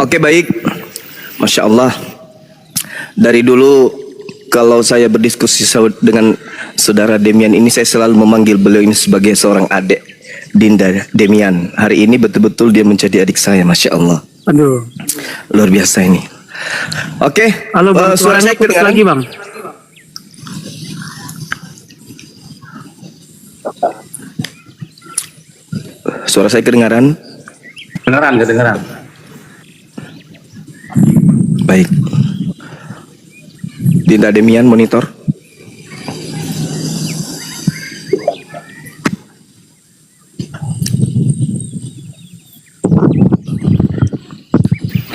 Oke, baik. Masya Allah. Dari dulu kalau saya berdiskusi dengan saudara Demian ini, saya selalu memanggil beliau ini sebagai seorang adik, Dinda Demian. Hari ini betul-betul dia menjadi adik saya, Masya Allah. Aduh. Luar biasa ini. Oke, Halo Bang, suara suaranya saya putus kedengaran? lagi Bang. Suara saya kedengaran? Kedengaran. Baik. Dinda Demian monitor.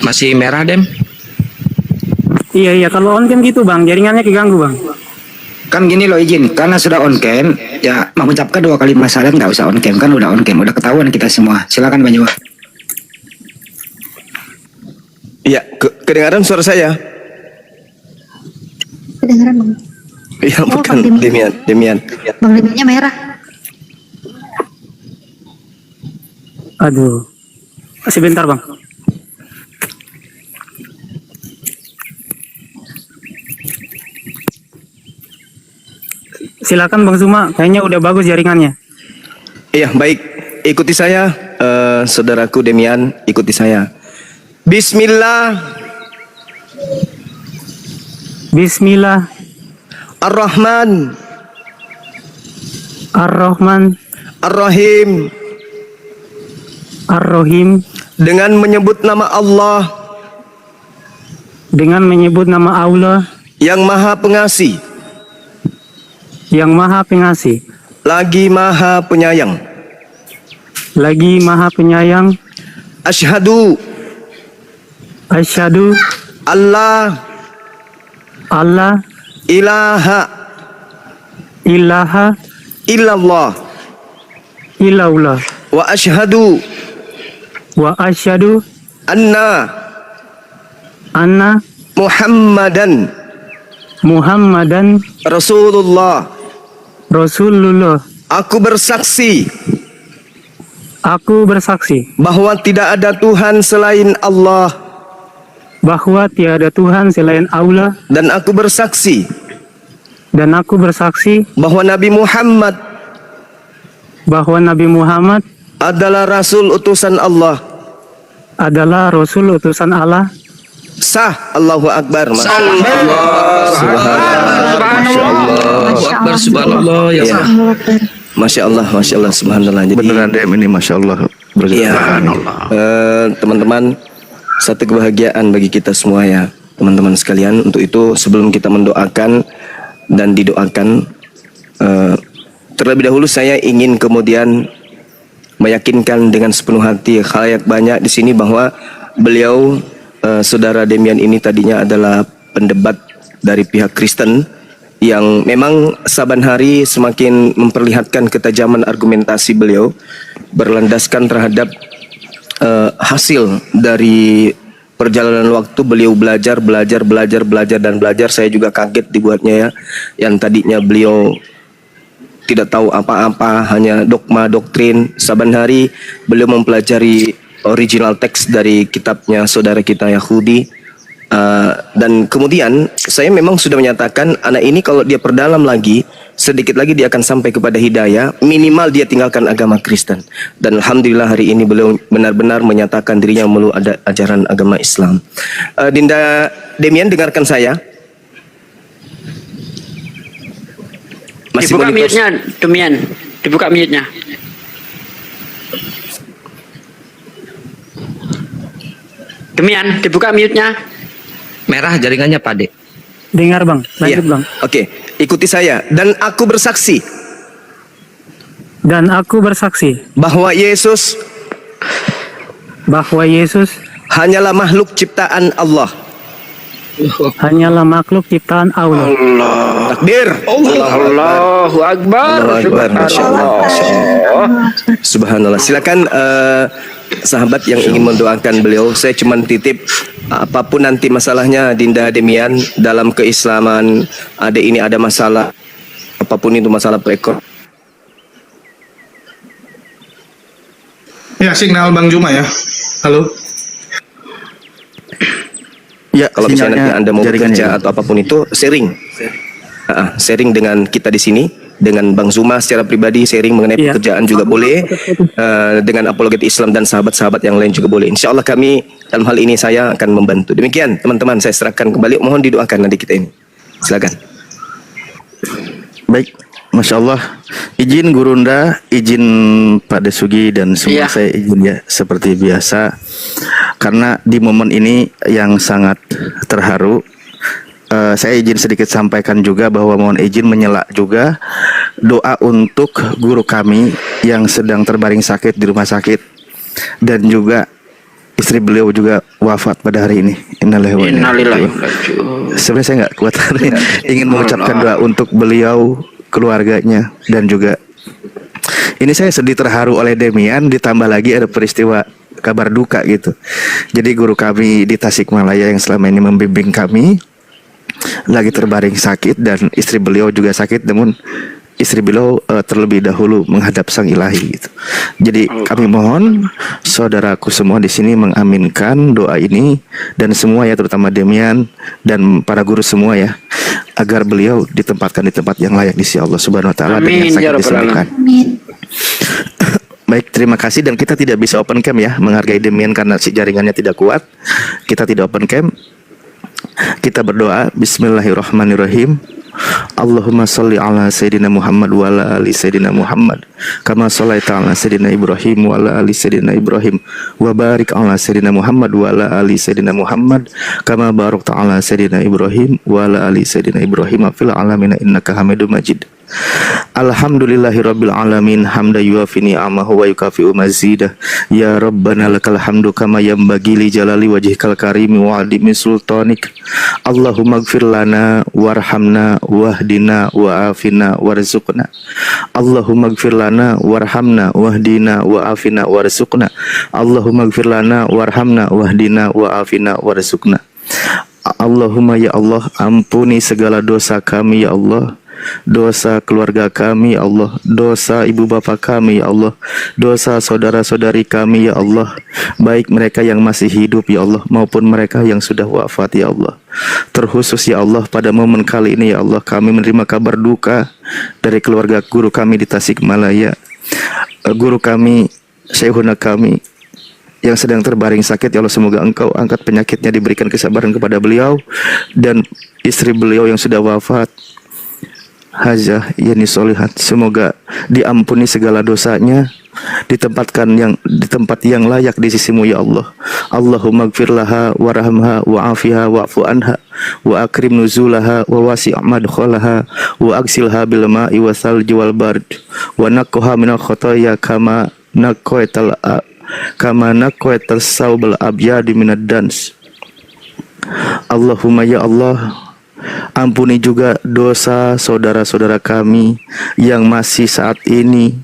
Masih merah, Dem? Iya, kalau on cam gitu Bang, jaringannya keganggu Bang. Kan gini loh, izin, karena sudah on cam, ya mengucapkan 2 kali masalah nggak usah on cam, kan udah on cam, udah ketahuan kita semua. Silakan Bang Jawa. Iya, kedengaran suara saya? Kedengeran Bang. Iya, Oh, bukan Bang Demian. Bang Demiannya merah. Aduh. Sebentar Bang. Silakan Bang Zuma, kayaknya udah bagus jaringannya. Iya, baik. Ikuti saya, saudaraku Demian, ikuti saya. Bismillah. Bismillah Ar-Rahman. Ar-Rahman Ar-Rahim. Ar-Rahim. Dengan menyebut nama Allah Dengan menyebut nama Allah yang Maha Pengasih, yang Maha Pengasih, lagi Maha Penyayang. lagi Maha Penyayang. Asyhadu Asyhadu Allah alla ilaha ilaha illallah illallah wa asyhadu wa asyhadu anna anna Muhammadan Muhammadan Rasulullah. Rasulullah. Aku bersaksi Aku bersaksi bahwa tidak ada Tuhan selain Allah, bahwa tiada Tuhan selain Allah, dan aku bersaksi dan aku bersaksi bahwa Nabi Muhammad bahwa Nabi Muhammad adalah Rasul utusan Allah. adalah Rasul utusan Allah. Sah. Allahu Akbar. Masya Akbar, subhanallah, ya Iya. Masya Allah, Masya Allah, subhanallah. Jadi, Beneran Dem ini Masya Allah. iya, teman-teman, satu kebahagiaan bagi kita semua ya, teman-teman sekalian. Untuk itu sebelum kita mendoakan dan didoakan, terlebih dahulu saya ingin kemudian meyakinkan dengan sepenuh hati khalayak banyak di sini bahwa beliau, saudara Demian ini tadinya adalah pendebat dari pihak Kristen yang memang saban hari semakin memperlihatkan ketajaman argumentasi beliau berlandaskan terhadap hasil dari perjalanan waktu beliau belajar. Saya juga kaget dibuatnya ya, yang tadinya beliau tidak tahu apa-apa, hanya dogma doktrin. Saban hari beliau mempelajari original teks dari kitabnya saudara kita Yahudi. Dan kemudian saya memang sudah menyatakan anak ini kalau dia perdalam lagi, sedikit lagi dia akan sampai kepada hidayah, minimal dia tinggalkan agama Kristen. Dan alhamdulillah hari ini beliau benar-benar menyatakan dirinya memeluk ada ajaran agama Islam. Dinda Demian, dengarkan saya. Masih Dibuka monitor? mute-nya, Demian. Dibuka mute-nya. Demian, dibuka mute-nya. Merah jaringannya, Pak Dek. Dengar Bang, Iya. lanjut Bang. Oke, ikuti saya. Dan aku bersaksi Dan aku bersaksi bahwa Yesus bahwa Yesus hanyalah makhluk ciptaan Allah. hanyalah makhluk ciptaan Allah. Takbir. Allahu Akbar. Allahu Akbar. Masya Allah. Masya Allah. Subhanallah. Silakan sahabat yang ingin mendoakan beliau. Saya cuma titip, apapun nanti masalahnya Dinda Demian dalam keislaman, ada ini ada masalah, apapun itu masalah perekonomian. Ya, signal Bang Juma ya. Halo. Ya, Kalau misalnya nanti sinyalnya Anda mau jaringannya bekerja hilang. atau apapun itu, sharing. Sharing dengan kita di sini, dengan Bang Zuma secara pribadi, sharing mengenai Iya. pekerjaan juga boleh, dengan apologet Islam dan sahabat-sahabat yang lain juga boleh. Insya Allah kami dalam hal ini saya akan membantu. Demikian teman-teman, saya serahkan kembali. Mohon didoakan nanti kita ini. Silakan. Baik, Masya Allah. Izin Gurunda, izin Pak Desugi dan semua Iya. saya izin ya seperti biasa. Karena di momen ini yang sangat terharu, saya izin sedikit sampaikan juga bahwa mohon izin menyela juga doa untuk guru kami yang sedang terbaring sakit di rumah sakit dan juga istri beliau juga wafat pada hari ini. Innalillahi wa inna ilaihi raji'un. Sebenarnya saya nggak kuat ingin mengucapkan doa untuk beliau, keluarganya dan juga ini saya sedih terharu oleh Demian, ditambah lagi ada peristiwa kabar duka gitu. Jadi guru kami di Tasikmalaya yang selama ini membimbing kami lagi terbaring sakit dan istri beliau juga sakit, namun istri beliau terlebih dahulu menghadap Sang Ilahi gitu. Jadi kami mohon saudaraku semua di sini mengaminkan doa ini dan semua ya, terutama Demian dan para guru semua ya, agar beliau ditempatkan di tempat yang layak di sisi Allah Subhanahu wa taala dengan Amin, sakit ya Rabbal disembuhkan. Baik, terima kasih dan kita tidak bisa open cam ya, menghargai Demian karena si jaringannya tidak kuat. Kita tidak open cam. Kita berdoa. Bismillahirrahmanirrahim. Allahumma salli ala Sayyidina Muhammad wa ala ali Sayyidina Muhammad kama sallaita ala Sayyidina Ibrahim wa ala ali Sayyidina Ibrahim wa barik ala Sayyidina Muhammad wa ala ali Sayyidina Muhammad kama barakta ala Sayyidina Ibrahim wa ala ali Sayyidina Ibrahim fil alamin innaka Hamidum Majid. Alhamdulillahirabbil alamin hamda yuafi ni'amahu wa yukafi'u mazidah. Ya Rabbana lakal hamdu kama yanbaghi li jalali wajhikal karimi wa 'azimi sultanik. Allahumma ighfir lana warhamna wahdina wa'afina warzuqna. Allahumma ighfir lana warhamna wahdina wa'afina warzuqna. Allahumma ighfir lana warhamna wahdina wa'afina warzuqna. Allahumma ya Allah, ampuni segala dosa kami ya Allah, dosa keluarga kami ya Allah, dosa ibu bapak kami ya Allah, dosa saudara-saudari kami ya Allah, baik mereka yang masih hidup ya Allah maupun mereka yang sudah wafat ya Allah. Terkhusus ya Allah pada momen kali ini ya Allah, kami menerima kabar duka dari keluarga guru kami di Tasikmalaya, guru kami, syekhuna kami yang sedang terbaring sakit ya Allah. Semoga Engkau angkat penyakitnya, diberikan kesabaran kepada beliau dan istri beliau yang sudah wafat, Hajah Yani Solihat, semoga diampuni segala dosanya, ditempatkan di tempat yang layak di sisimu ya Allah. Allahumma ighfir laha warhamha wa'afiha wa'fu anha wa akrim nuzulaha wa wasi' madkhalaha wa agsilha bil ma'i wa salji wal bard wa naqqa minal khotoya kama naqaital saubal abyadi minad dans. Allahumma ya Allah, ampuni juga dosa saudara-saudara kami yang masih saat ini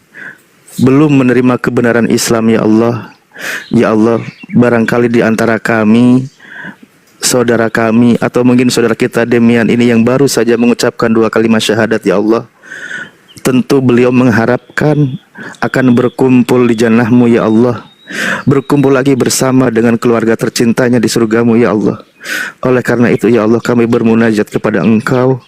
belum menerima kebenaran Islam ya Allah. Ya Allah, barangkali di antara kami, saudara kami atau mungkin saudara kita Demian ini yang baru saja mengucapkan 2 kalimat syahadat ya Allah, tentu beliau mengharapkan akan berkumpul di jannah-Mu ya Allah, berkumpul lagi bersama dengan keluarga tercintanya di surga-Mu ya Allah. Oleh karena itu ya Allah, kami bermunajat kepada Engkau,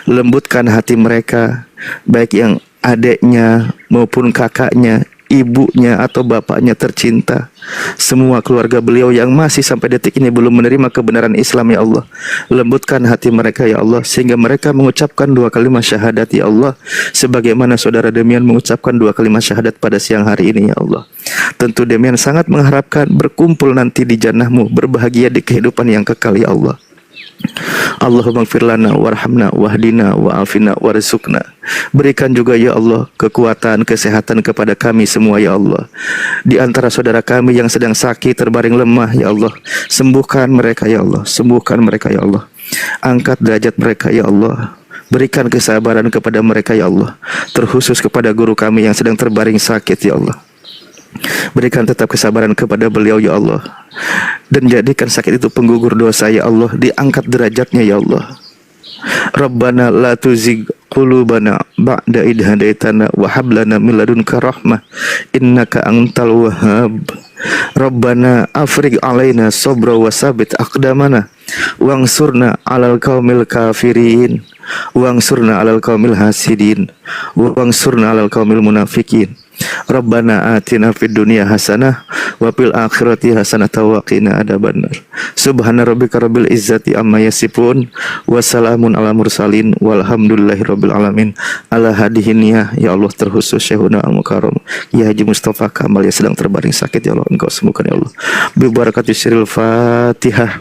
lembutkan hati mereka, baik yang adiknya maupun kakaknya, ibunya atau bapaknya tercinta, semua keluarga beliau yang masih sampai detik ini belum menerima kebenaran Islam ya Allah. Lembutkan hati mereka ya Allah, sehingga mereka mengucapkan 2 kalimat syahadat ya Allah, sebagaimana saudara Demian mengucapkan 2 kalimat syahadat pada siang hari ini ya Allah. Tentu Demian sangat mengharapkan berkumpul nanti di jannah-Mu, berbahagia di kehidupan yang kekal ya Allah. Allahumma ighfir lana warhamna wahdina wa'afina warzuqna. Berikan juga ya Allah kekuatan, kesehatan kepada kami semua ya Allah. Di antara saudara kami yang sedang sakit, terbaring lemah ya Allah, sembuhkan mereka ya Allah, sembuhkan mereka ya Allah. Angkat derajat mereka ya Allah, berikan kesabaran kepada mereka ya Allah. Terkhusus kepada guru kami yang sedang terbaring sakit ya Allah, berikan tetap kesabaran kepada beliau ya Allah, dan jadikan sakit itu penggugur dosa ya Allah, diangkat derajatnya ya Allah. Rabbana la tuzigh qulubana ba'da idh hadaitana wa hab lana min ladunka rahmah innaka antal wahhab. Rabbana afrigh alaina sabra wa sabit aqdamana wangsurna 'alal qaumil kafirin wangsurna 'alal qaumil hasidin wangsurna 'alal qaumil munafikin. Rabbana atina fid dunya hasanah wa fil akhirati hasanah wa qina adzabannar. Subhana rabbika rabbil izzati amma yasifun wa salamun ala mursalin walhamdulillahi rabbil alamin. Ala hadihin ya Allah terkhusus Syekhuna al-Mukarram Ya Haji Mustafa Kamal yang sedang terbaring sakit, ya Allah engkau sembuhkan ya Allah. Bi barakati siril Fatihah.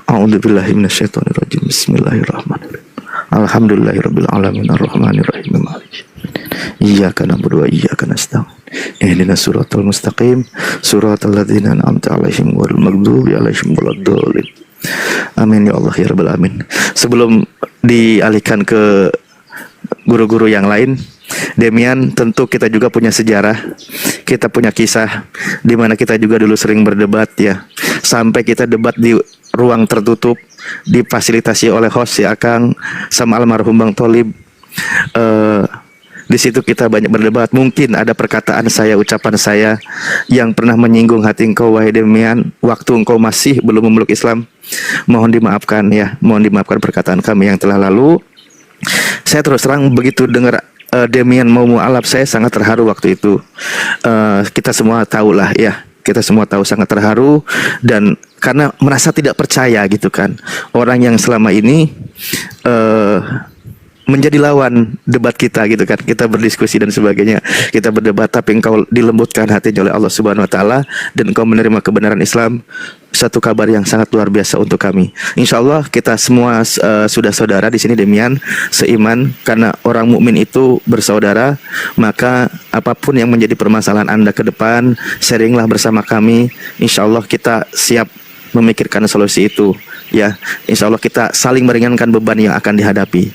A'udzubillahi minasyaitonirrajim. Bismillahirrahmanirrahim. Alhamdulillahirabbil alamin arrahmanir rahim maliki iyyaka na'budu wa iyyaka nasta'in ihdinas siratal mustaqim siratal ladzina an'amta 'alaihim ghairil maghdubi 'alaihim waladdallin. Amin ya Allah ya rabbal alamin. Sebelum dialihkan ke guru-guru yang lain, Demian, tentu kita juga punya sejarah, kita punya kisah di mana kita juga dulu sering berdebat ya, sampai kita debat di ruang tertutup difasilitasi oleh host si Akang sama almarhum Bang Tholib. Di situ kita banyak berdebat. Mungkin ada perkataan saya, ucapan saya yang pernah menyinggung hati engkau wahai Demian, waktu engkau masih belum memeluk Islam. Mohon dimaafkan ya, mohon dimaafkan perkataan kami yang telah lalu. Saya terus terang begitu dengar Demian mau mualaf, saya sangat terharu waktu itu. Kita semua tahu lah ya, kita semua tahu sangat terharu dan karena merasa tidak percaya gitu kan, orang yang selama ini menjadi lawan debat kita gitu kan, kita berdiskusi dan sebagainya, kita berdebat, tapi engkau dilembutkan hatinya oleh Allah Subhanahu Wa Taala dan engkau menerima kebenaran Islam. Satu kabar yang sangat luar biasa untuk kami. Insya Allah kita semua sudah saudara di sini Demian, seiman, karena orang mukmin itu bersaudara. Maka apapun yang menjadi permasalahan Anda ke depan, sharinglah bersama kami. Insya Allah kita siap memikirkan solusi itu ya. Insya Allah kita saling meringankan beban yang akan dihadapi.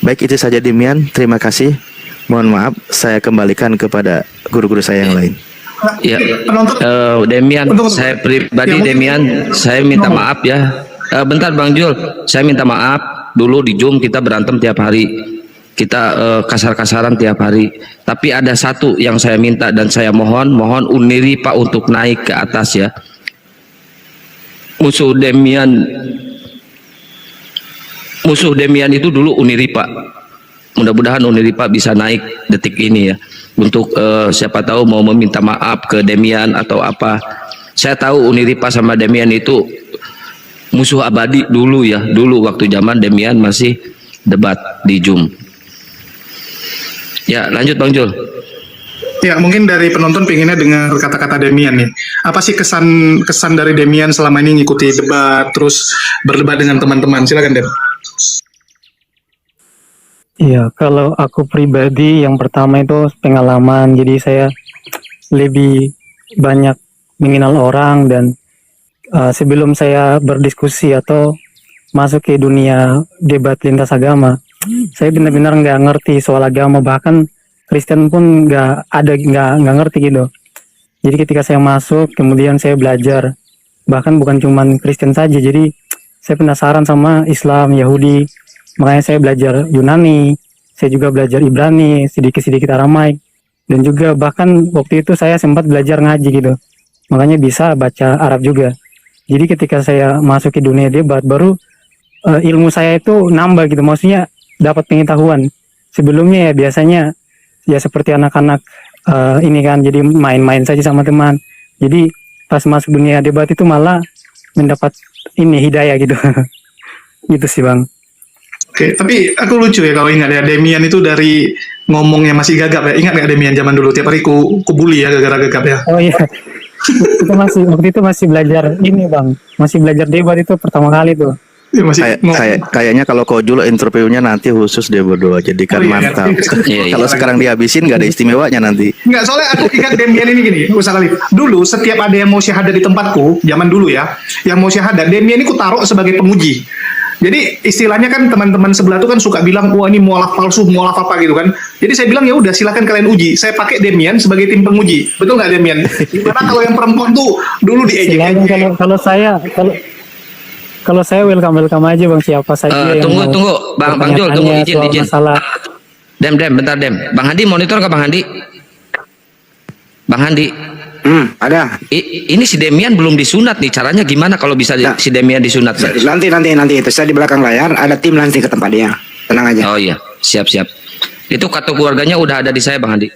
Baik, itu saja Demian, terima kasih. Mohon maaf, saya kembalikan kepada guru-guru saya yang lain. Ya, Demian, saya pribadi Demian, saya minta maaf ya. Bentar Bang Jul, saya minta maaf. Dulu di Zoom kita berantem tiap hari, kita kasar-kasaran tiap hari. Tapi ada satu yang saya minta dan saya mohon Uniri Pak untuk naik ke atas ya. Musuh Demian itu dulu Uniripa. Mudah-mudahan Uniripa bisa naik detik ini ya, untuk siapa tahu mau meminta maaf ke Demian atau apa. Saya tahu Uniripa sama Demian itu musuh abadi dulu ya, dulu waktu zaman Demian masih debat di Zoom. Ya lanjut Bang Jul. Ya, mungkin dari penonton pengennya dengar kata-kata Demian nih. Apa sih kesan dari Demian selama ini ngikuti debat, terus berdebat dengan teman-teman? Silakan Dem. Iya, kalau aku pribadi yang pertama itu pengalaman. Jadi saya lebih banyak mengenal orang dan sebelum saya berdiskusi atau masuk ke dunia debat lintas agama, saya benar-benar nggak ngerti soal agama, bahkan Kristen pun nggak ngerti gitu. Jadi ketika saya masuk, kemudian saya belajar, bahkan bukan cuman Kristen saja. Jadi saya penasaran sama Islam, Yahudi, makanya saya belajar Yunani, saya juga belajar Ibrani, sedikit-sedikit Aramaik, dan juga bahkan waktu itu saya sempat belajar ngaji gitu. Makanya bisa baca Arab juga. Jadi ketika saya masuk ke dunia debat, baru ilmu saya itu nambah gitu, maksudnya dapat pengetahuan. Sebelumnya ya biasanya ya seperti anak-anak ini kan, jadi main-main saja sama teman. Jadi pas masuk dunia debat itu malah mendapat ini hidayah gitu. Gitu sih Bang. Oke, tapi aku lucu ya kalau ingat ya, Demian itu dari ngomongnya masih gagap ya. Ingat nggak Demian zaman dulu tiap hari ku bully ya gara-gara gagap ya. Oh iya. Waktu itu masih belajar ini Bang. Masih belajar debat itu pertama kali tuh. Ya, masih Kayaknya kalau Kojul interviewnya nanti khusus dia berdua, jadi kan mantap. Kalau sekarang dihabisin nggak ada istimewanya nanti. Enggak, soalnya aku ingat Demian ini gini, Ustaz Khalif. Dulu setiap ada yang mau syahadat di tempatku, zaman dulu ya, yang mau syahadat, Demian ini ku taruh sebagai penguji. Jadi istilahnya kan teman-teman sebelah tuh kan suka bilang, wah ini mualaf palsu, mualaf apa gitu kan. Jadi saya bilang ya udah silakan kalian uji. Saya pakai Demian sebagai tim penguji. Betul nggak Demian? Gimana kalau yang perempuan tuh dulu diejek? Kalau Kalau saya welcome aja bang, siapa saja yang Tunggu, mau Bang Jul, tunggu, bertanya soal izin. masalah. Dem, bentar Dem. Bang Handi monitor ke Bang Handi? Bang Handi, Ada. ini si Demian belum disunat nih. Caranya gimana kalau bisa Nah. si Demian disunat? Bang? Nanti itu saya di belakang layar ada tim nanti ke tempat dia. Tenang aja. Oh iya, siap. Itu kartu keluarganya udah ada di saya Bang Handi.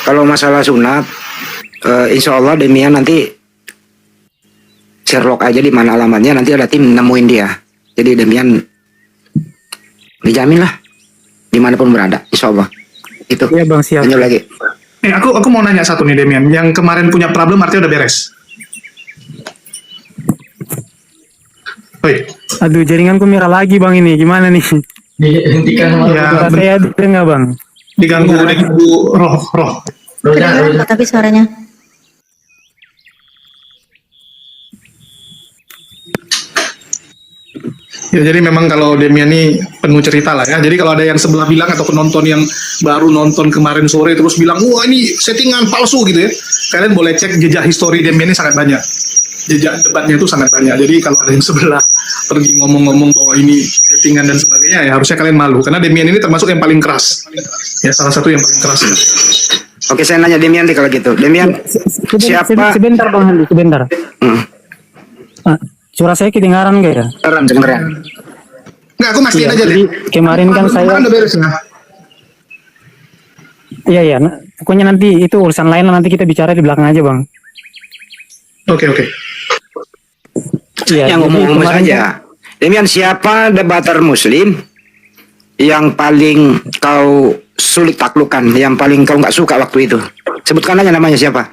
Kalau masalah sunat, insya Allah Demian nanti Sherlock aja di mana alamatnya, nanti ada tim nemuin dia. Jadi Demian dijamin lah dimanapun berada, insya Allah. Itu. Iya bang, siap. Lanjut lagi. Aku mau nanya satu nih Demian, yang kemarin punya problem artinya udah beres. Oi, Aduh, jaringanku merah lagi bang, ini gimana nih? ya Suara saya dengar bang. diganggu roh. Kedengeran kok tapi suaranya. Ya jadi memang kalau Demian ini penuh cerita lah ya. Jadi kalau ada yang sebelah bilang atau penonton yang baru nonton kemarin sore terus bilang, wah ini settingan palsu gitu ya. Kalian boleh cek jejak histori Demian ini sangat banyak. Jejak debatnya itu sangat banyak. Jadi kalau ada yang sebelah pergi ngomong-ngomong bahwa ini settingan dan sebagainya, ya harusnya kalian malu. Karena Demian ini termasuk yang paling keras. Ya salah satu yang paling keras. Oke, saya nanya Demian deh kalau gitu. Demian, siapa? Sebentar bang Handi, sebentar. Ah, suara saya kedengaran gak ya? Kedengeran. Nggak, aku mastiin aja Jadi deh. kemarin kan saya, Kemarin udah beres ya. iya, pokoknya nanti itu urusan lain lah, nanti kita bicara di belakang aja bang. Oke. Iya, Yang jadi ngomong-ngomong kemarin saja. Demian, siapa debater Muslim yang paling kau sulit taklukkan, yang paling kau nggak suka waktu itu? Sebutkan aja namanya siapa.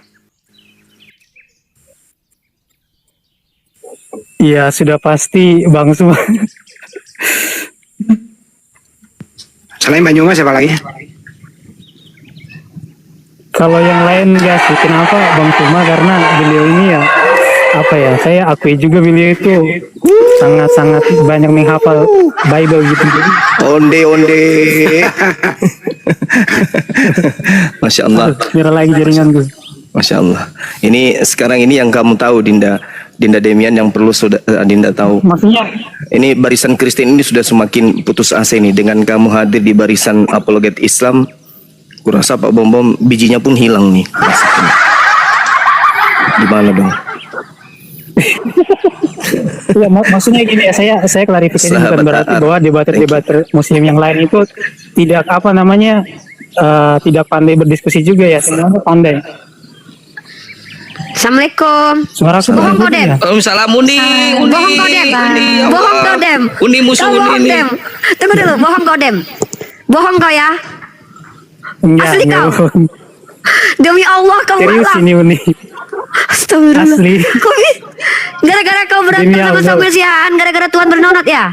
Iya, sudah pasti bang semua. Selain Banyuma siapa lagi? Kalau yang lain enggak sih, kenapa bang Suma? Karena beliau ini ya, apa ya, saya akui juga beliau itu sangat-sangat banyak menghafal Bible gitu. Jadi Onde. Masya Allah. merah lagi jaringanku. Masya Allah. Ini sekarang ini yang kamu tahu Dinda Demian, yang perlu Dinda tahu. Maksudnya Ini barisan Kristen ini sudah semakin putus asa ini dengan kamu hadir di barisan apologet Islam. Kurasa Pak Bom bijinya pun hilang nih. Gimana dong? ya, maksudnya gini ya, saya klarifikasi Sahabat bukan berarti Taat. bahwa debater Muslim yang lain itu tidak apa namanya tidak pandai berdiskusi juga ya, sebenarnya pandai. Assalamualaikum. Suara aku Bohong kau, bagus Dem. ya? Waalaikumsalam Uni. Bohong kau, Dem. ya Bohong Allah. kau, Dem. Uni musuh Kau Uni bohong, ini. Dem. Tunggu dulu, bohong kau, Dem. Bohong kau ya. Enggak, Asli enggak kau? bohong. Demi Allah kau Serius malah. ini Uni. Astagfirullah. Asli. Gara-gara kau berantem Demi sama Allah. Samuel Sihaan, gara-gara Tuhan bernonot ya?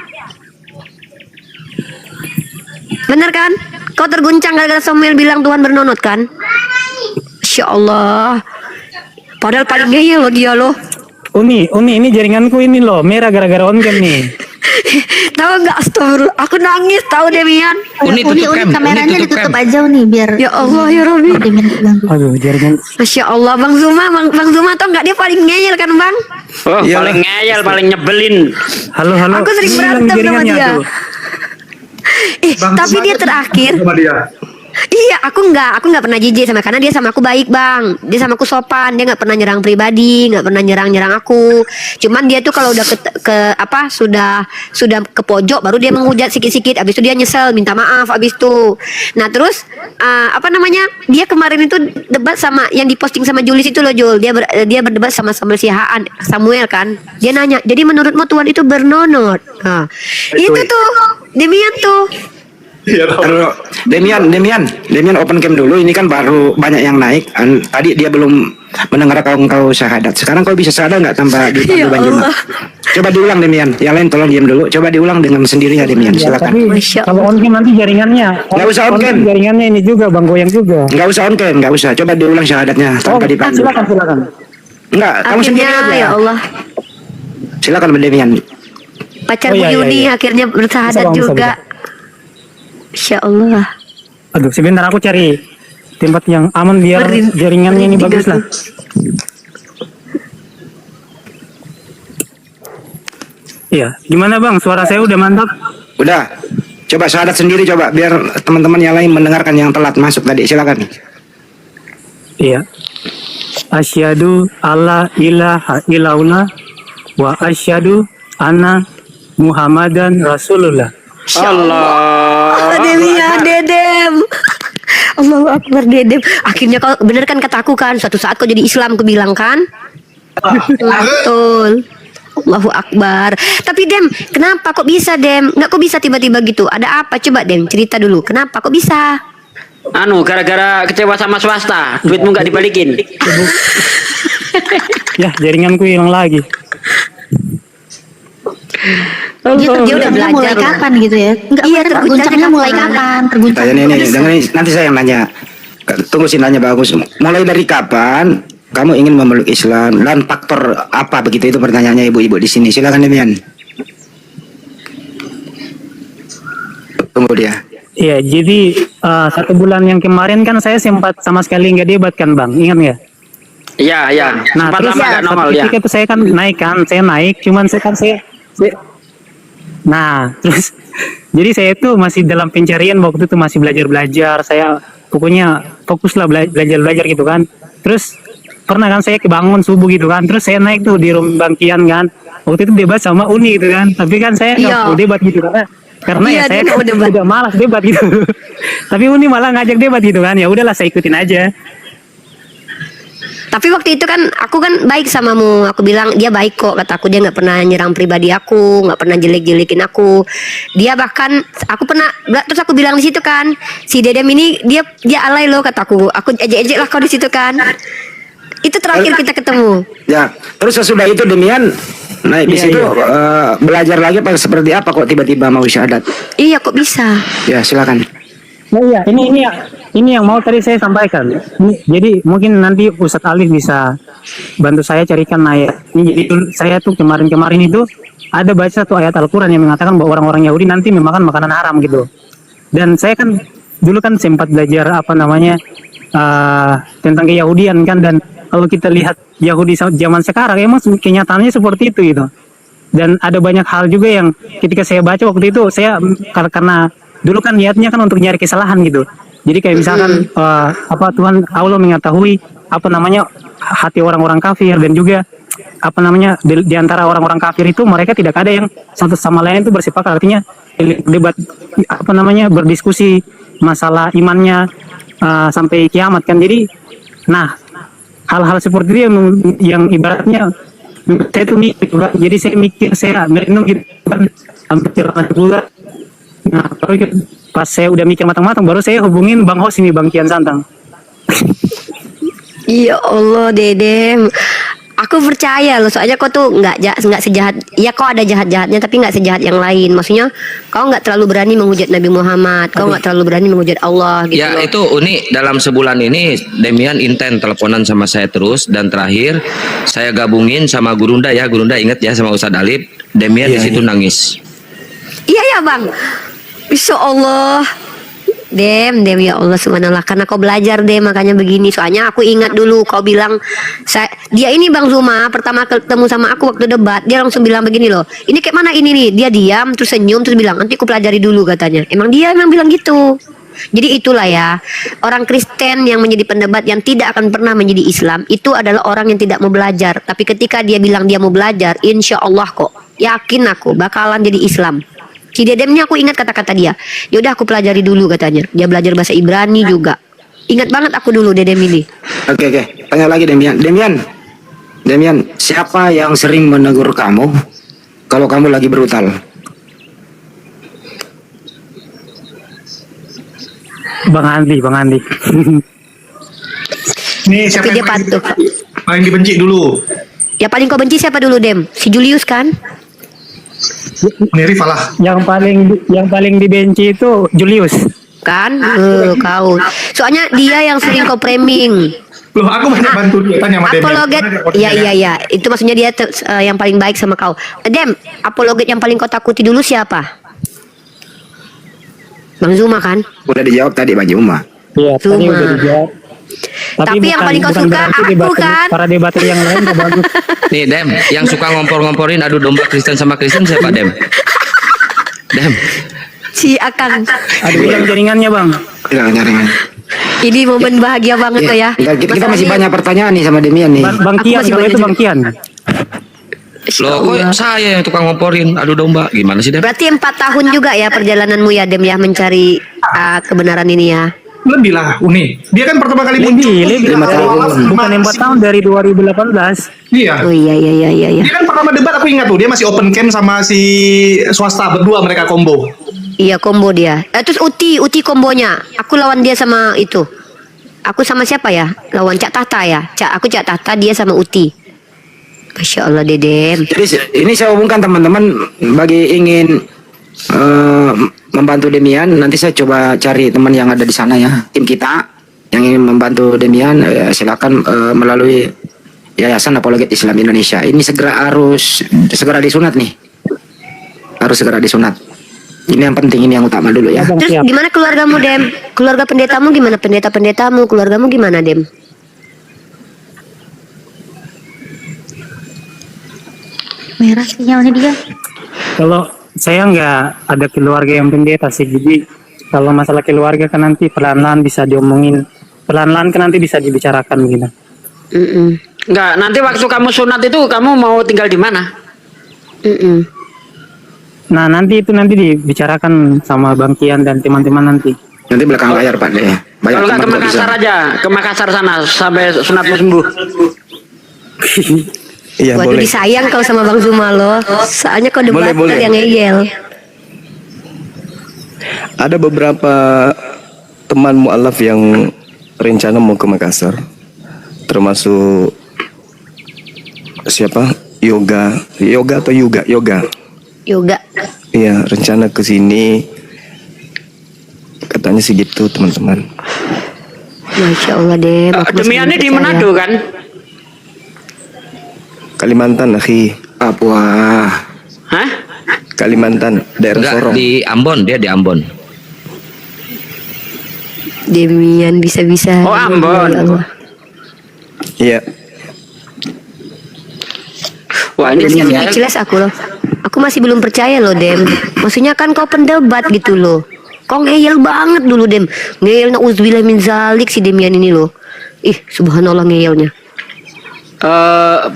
Bener kan? Kau terguncang gara-gara Samuel bilang Tuhan bernonot kan? Insya Allah. Padahal paling ngeyel loh dia loh. Uni, ini jaringanku ini loh, merah gara-gara on cam nih. Tahu nggak? Astagfirullah. Aku nangis tahu Demian. Uni tutup cam. kameranya Uni tutup ditutup cam. aja nih biar. Ya Allah ya Rabbi. Aduh, jaringan. Masya Allah Bang Zuma tau nggak dia paling ngeyel kan Bang? Oh, Iya. paling ngeyel, paling nyebelin. Halo. Aku sering Ini berantem hilang sama jaringannya dia. tuh. Tapi dia terakhir. Sama dia. Iya, aku nggak pernah jijik sama, karena dia sama aku baik Bang. Dia sama aku sopan, dia nggak pernah nyerang pribadi, nggak pernah nyerang aku. Cuman dia tuh kalau udah sudah ke pojok baru dia menghujat sikit-sikit, abis itu dia nyesel, minta maaf abis itu. Nah terus dia kemarin itu debat sama yang diposting sama Julis itu loh Jul. Dia berdebat sama Samuel kan. Dia nanya, jadi menurutmu Tuhan itu bernonot? Nah, itu tuh Demian tuh. Iya, tahu. Aduh, Demian open cam dulu. Ini kan baru banyak yang naik. Tadi dia belum mendengar kau syahadat. Sekarang kau bisa syahadat nggak tanpa dipandu Ya Banjuma? Allah. Coba diulang Demian. Yang lain tolong diam dulu. Coba diulang dengan sendirinya Demian. Ya, Silakan. tapi Masya kalau on cam nanti jaringannya. Nggak usah on cam. Jaringannya ini juga Bang, goyang juga. Nggak usah on cam, nggak usah. Coba diulang syahadatnya tanpa dipandu. silakan. Nggak, kamu sendiri Akhirnya aja. ya Allah, Silakan Demian. pacar Oh, Bu iya, Yuni iya. akhirnya bersahadat Bisa, Bang, bisa, juga. Insya Allah. Aduh, sebentar aku cari tempat yang aman biar Berin- jaringannya ini bagus lah. Iya, gimana Bang? Suara saya udah mantap? Udah. Coba syahadat sendiri coba biar teman-teman yang lain mendengarkan yang telat masuk tadi. Silakan. Iya. Asyhadu alla ilaha illallah wa asyhadu anna Muhammadan Rasulullah. Allah. Demian Dedem. Allahu Akbar Dedem. Akhirnya kau bener kan kataku kan, suatu saat kau jadi Islam, aku bilang kan? Betul. Allahu Akbar. Tapi Dem, kenapa kok bisa Dem? Nggak kok bisa tiba-tiba gitu? Ada apa? Coba Dem, cerita dulu. Kenapa kok bisa? Anu, gara-gara kecewa sama swasta, duitmu nggak dibalikin. Ya, jaringanku hilang lagi. Dia udah belajar mulai kapan gitu ya? Enggak, Iya, terguncangnya mulai kapan? Terguncang. Tanya nih, dengerin, nanti saya yang nanya. Tunggu sih nanya bagus. Mulai dari kapan kamu ingin memeluk Islam dan faktor apa begitu itu pertanyaannya ibu-ibu di sini. Silakan Demian. Tunggu dia. Iya, jadi 1 bulan yang kemarin kan saya sempat sama sekali nggak debat kan Bang, ingat nggak? Iya, iya. Nah, Sempat terus lama nggak normal ya. ketika itu saya kan naik kan, saya naik, cuman nah, terus jadi saya itu masih dalam pencarian waktu itu, masih belajar, saya pokoknya fokuslah belajar gitu kan. Terus pernah kan saya kebangun subuh gitu kan, terus saya naik tuh di room bangkian kan, waktu itu debat sama Uni gitu kan, tapi kan saya nggak Iya. mau debat gitu karena Iya, ya saya dia nggak mau debat. udah malas debat gitu. Tapi Uni malah ngajak debat gitu kan, ya udahlah saya ikutin aja. Tapi waktu itu kan aku kan baik samamu. Aku bilang dia baik kok, kataku. Dia nggak pernah nyerang pribadi aku, nggak pernah jelek-jelekin aku. Dia bahkan aku pernah, terus aku bilang di situ kan, si Dedem ini dia alay loh, kataku. Aku ejek-ejek lah kau di situ kan. Itu terakhir kita ketemu. Ya, terus sesudah itu Demian naik di Iya, situ belajar lagi apa seperti apa kok tiba-tiba mau syahadat? Iya kok bisa? Ya, silakan. Oh iya, ini yang mau tadi saya sampaikan. Jadi mungkin nanti Ustadz Alif bisa bantu saya carikan ayat. Ini jadi saya tuh kemarin itu ada baca satu ayat Al-Quran yang mengatakan bahwa orang-orang Yahudi nanti memakan makanan haram gitu. Dan saya kan dulu kan sempat belajar tentang keyahudian kan, dan kalau kita lihat Yahudi zaman sekarang emang kenyataannya seperti itu gitu. Dan ada banyak hal juga yang ketika saya baca waktu itu saya karena dulu kan niatnya kan untuk nyari kesalahan gitu. Jadi kayak misalkan Tuhan Allah mengetahui hati orang-orang kafir, dan juga di antara orang-orang kafir itu mereka tidak ada yang satu sama lain itu bersepakat, artinya debat berdiskusi masalah imannya sampai kiamat kan. Jadi hal-hal seperti itu yang ibaratnya saya tuh mikir, jadi saya mikir, saya merenung gitu kan hampir juga. Nah, pas saya udah mikir matang-matang, baru saya hubungin Bang Hos ini, Bang Kian Santang. Ya Allah Dedem, aku percaya loh, soalnya kau tuh nggak sejahat, ya kau ada jahat-jahatnya tapi nggak sejahat yang lain. Maksudnya kau nggak terlalu berani menghujat Nabi Muhammad, kau nggak terlalu berani menghujat Allah gitu Ya loh. itu Uni, dalam sebulan ini Demian inten teleponan sama saya terus, dan terakhir saya gabungin sama Gurunda ya, Gurunda inget ya sama Ustadz Alif. Demian di situ nangis. Iya ya Bang, Insya Allah. Dem ya Allah subhanallah, karena kau belajar Dem makanya begini. Soalnya aku ingat dulu kau bilang dia ini Bang Zuma pertama ketemu sama aku waktu debat, dia langsung bilang begini loh, ini kayak mana ini nih. Dia diam terus senyum terus bilang nanti aku pelajari dulu katanya. Emang bilang gitu. Jadi itulah ya, orang Kristen yang menjadi pendebat yang tidak akan pernah menjadi Islam itu adalah orang yang tidak mau belajar. Tapi ketika dia bilang dia mau belajar, insya Allah kok yakin aku bakalan jadi Islam. Si Dedemnya aku ingat kata-kata dia. Ya udah aku pelajari dulu katanya. Dia belajar bahasa Ibrani juga. Ingat banget aku dulu Dedem ini. Oke. Tanya lagi Demian. Demian, siapa yang sering menegur kamu kalau kamu lagi brutal? Bang Andi. Nih siapa Tapi dia yang patuh. paling dibenci dulu? Ya paling kau benci siapa dulu Dem? Si Julius kan? Uni Rifa lah. Yang paling dibenci itu Julius. Kan? Kau. Soalnya dia yang sering kau framing. Loh, aku banyak bantu dia, tanya sama Dem. Apologet. Ya. Itu maksudnya dia yang paling baik sama kau. Dem, apologet yang paling kau takuti dulu siapa? Bang Zuma kan? Udah dijawab tadi Bang Juma. Iya, tadi Zuma. udah dijawab. Tapi yang paling kau bukan suka berarti aku debater- kan. Para debater yang lain gak bagus. Nih Dem, yang suka ngompor-ngomporin adu domba Kristen sama Kristen siapa Dem? Dem. Si akan. Ada bilang jaringannya bang. Jaringan. Ini momen bahagia banget tuh ya. Kita masih Masalahnya- banyak pertanyaan nih sama Demian nih. Bang Aku Kian, masih kalau banyak itu Bang Kian. Loh, kok saya yang tukang ngomporin adu domba? Gimana sih Dem? Berarti 4 tahun juga ya perjalananmu ya Dem ya mencari kebenaran ini ya. Lebih lah, Uni. Dia kan pertama kali muncul. Lebih. Bukan 4 tahun dari 2018. Iya. Oh iya. Dia kan pertama debat aku ingat tuh, dia masih open camp sama si swasta berdua mereka combo. Iya combo dia. Terus Uti kombonya. Aku lawan dia sama itu. Aku sama siapa ya? Lawan Cak Tata ya. Aku Cak Tata, dia sama Uti. Masya Allah Dedem. Jadi ini saya hubungkan teman-teman bagi ingin membantu Demian. Nanti saya coba cari teman yang ada di sana ya, tim kita yang ingin membantu Demian. Silakan melalui Yayasan Apologet Islam Indonesia. Ini harus segera disunat nih. Harus segera disunat. Ini yang penting, ini yang utama dulu ya. Terus gimana keluargamu Dem? Keluarga pendetamu gimana? Pendeta-pendetamu, keluargamu gimana Dem? Merah sinyalnya dia. Kalau saya nggak ada keluarga yang pendeta sih, jadi kalau masalah keluarga kan nanti pelan-pelan bisa diomongin, pelan-pelan kan nanti bisa dibicarakan gitu. Enggak, nanti waktu kamu sunat itu kamu mau tinggal di mana? Nah nanti itu nanti dibicarakan sama Bang Kian dan teman-teman nanti. Nanti belakang layar Pak deh. Banyak Kalau nggak ke teman kok bisa. Makassar aja, ke Makassar sana sampai sunatmu sembuh. Iya Waduh boleh. disayang kau sama Bang Zuma loh. Soalnya kau debater Boleh. yang ngeyel. Ada beberapa teman mualaf yang rencana mau ke Makassar, termasuk siapa? Yoga atau Yoga? Yoga. Iya, rencana ke sini. Katanya sih gitu, teman-teman. Masya Allah Dem. aku masih Demiannya belum di percaya. Manado kan? Kalimantan, akhi. Papua. Hah? Kalimantan, daerah Enggak, Sorong. di Ambon, dia di Ambon. Demian bisa-bisa. Oh, Ambon. Ya Allah. Iya. Wah ini Masih sinyal. jelas aku loh. Aku masih belum percaya loh Dem. Maksudnya kan kau pendebat gitu loh. Kau ngeyel banget dulu Dem. Ngeyel na'udzubillah min zalik si Demian ini loh. Ih subhanallah ngeyelnya.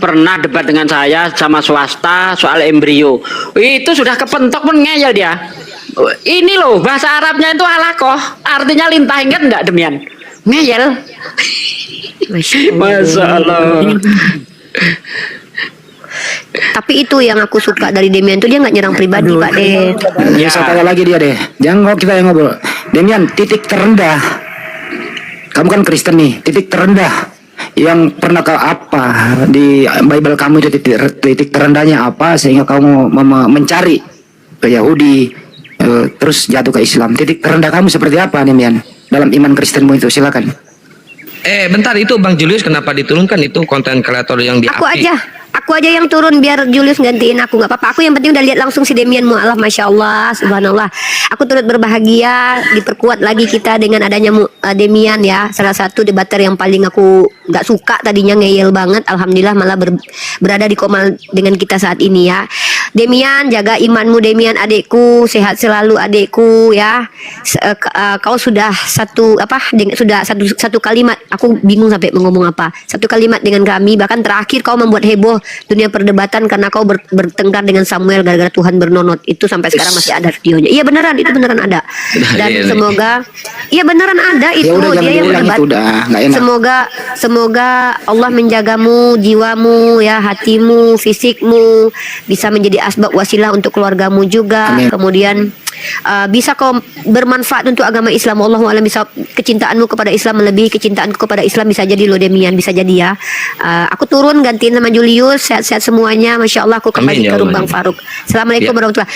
Pernah debat dengan saya sama swasta soal embrio. Itu sudah kepentok pun ngeyel dia. Ini loh bahasa Arabnya itu alakoh, artinya lintah, ingat nggak Demian? Ngeyel. Masya Allah. Tapi itu yang aku suka dari Demian tuh dia nggak nyerang pribadi Pak De. Ya, saya tanya lagi dia deh. Jangan kok kita yang ngobrol. Demian, titik terendah. Kamu kan Kristen nih. Titik terendah yang pernah kau apa di Bible kamu itu titik terendahnya apa sehingga kamu mencari ke Yahudi terus jatuh ke Islam. Titik terendah kamu seperti apa Demian dalam iman Kristenmu itu? Silakan. Bentar, itu Bang Julius kenapa diturunkan? Itu konten kreator yang di Aku aja yang turun biar Julius gantiin aku, nggak apa-apa. Aku yang penting udah lihat langsung si Demian mualaf, masya Allah, subhanallah. Aku turut berbahagia, diperkuat lagi kita dengan adanya Demian ya. Salah satu debater yang paling aku nggak suka tadinya, ngeyel banget. Alhamdulillah malah berada di komal dengan kita saat ini ya. Demian, jaga imanmu Demian, adikku, sehat selalu adikku ya. Kau sudah satu kalimat, aku bingung sampai ngomong apa. Satu kalimat dengan kami, bahkan terakhir kau membuat heboh dunia perdebatan karena kau bertengkar dengan Samuel gara-gara Tuhan bernonot. Itu sampai sekarang masih ada videonya. Iya beneran, itu beneran ada. Dan semoga, iya beneran ada itu. Ya udah, jangan dia yang diulang berdebat. itu, udah nggak enak. Semoga Allah menjagamu, jiwamu ya, hatimu, fisikmu bisa menjadi asbab wasilah untuk keluargamu juga. Amin. Kemudian bisa kau bermanfaat untuk agama Islam. Wallahu a'lam bishawab. Kecintaanmu kepada Islam melebihi kecintaanku kepada Islam, bisa jadi lo Demian, bisa jadi ya. Aku turun gantiin sama Julius, sehat-sehat semuanya, masya Allah. Aku kembali Amin, ya ke Allah. Bang Faruk. Assalamualaikum Ya. warahmatullahi.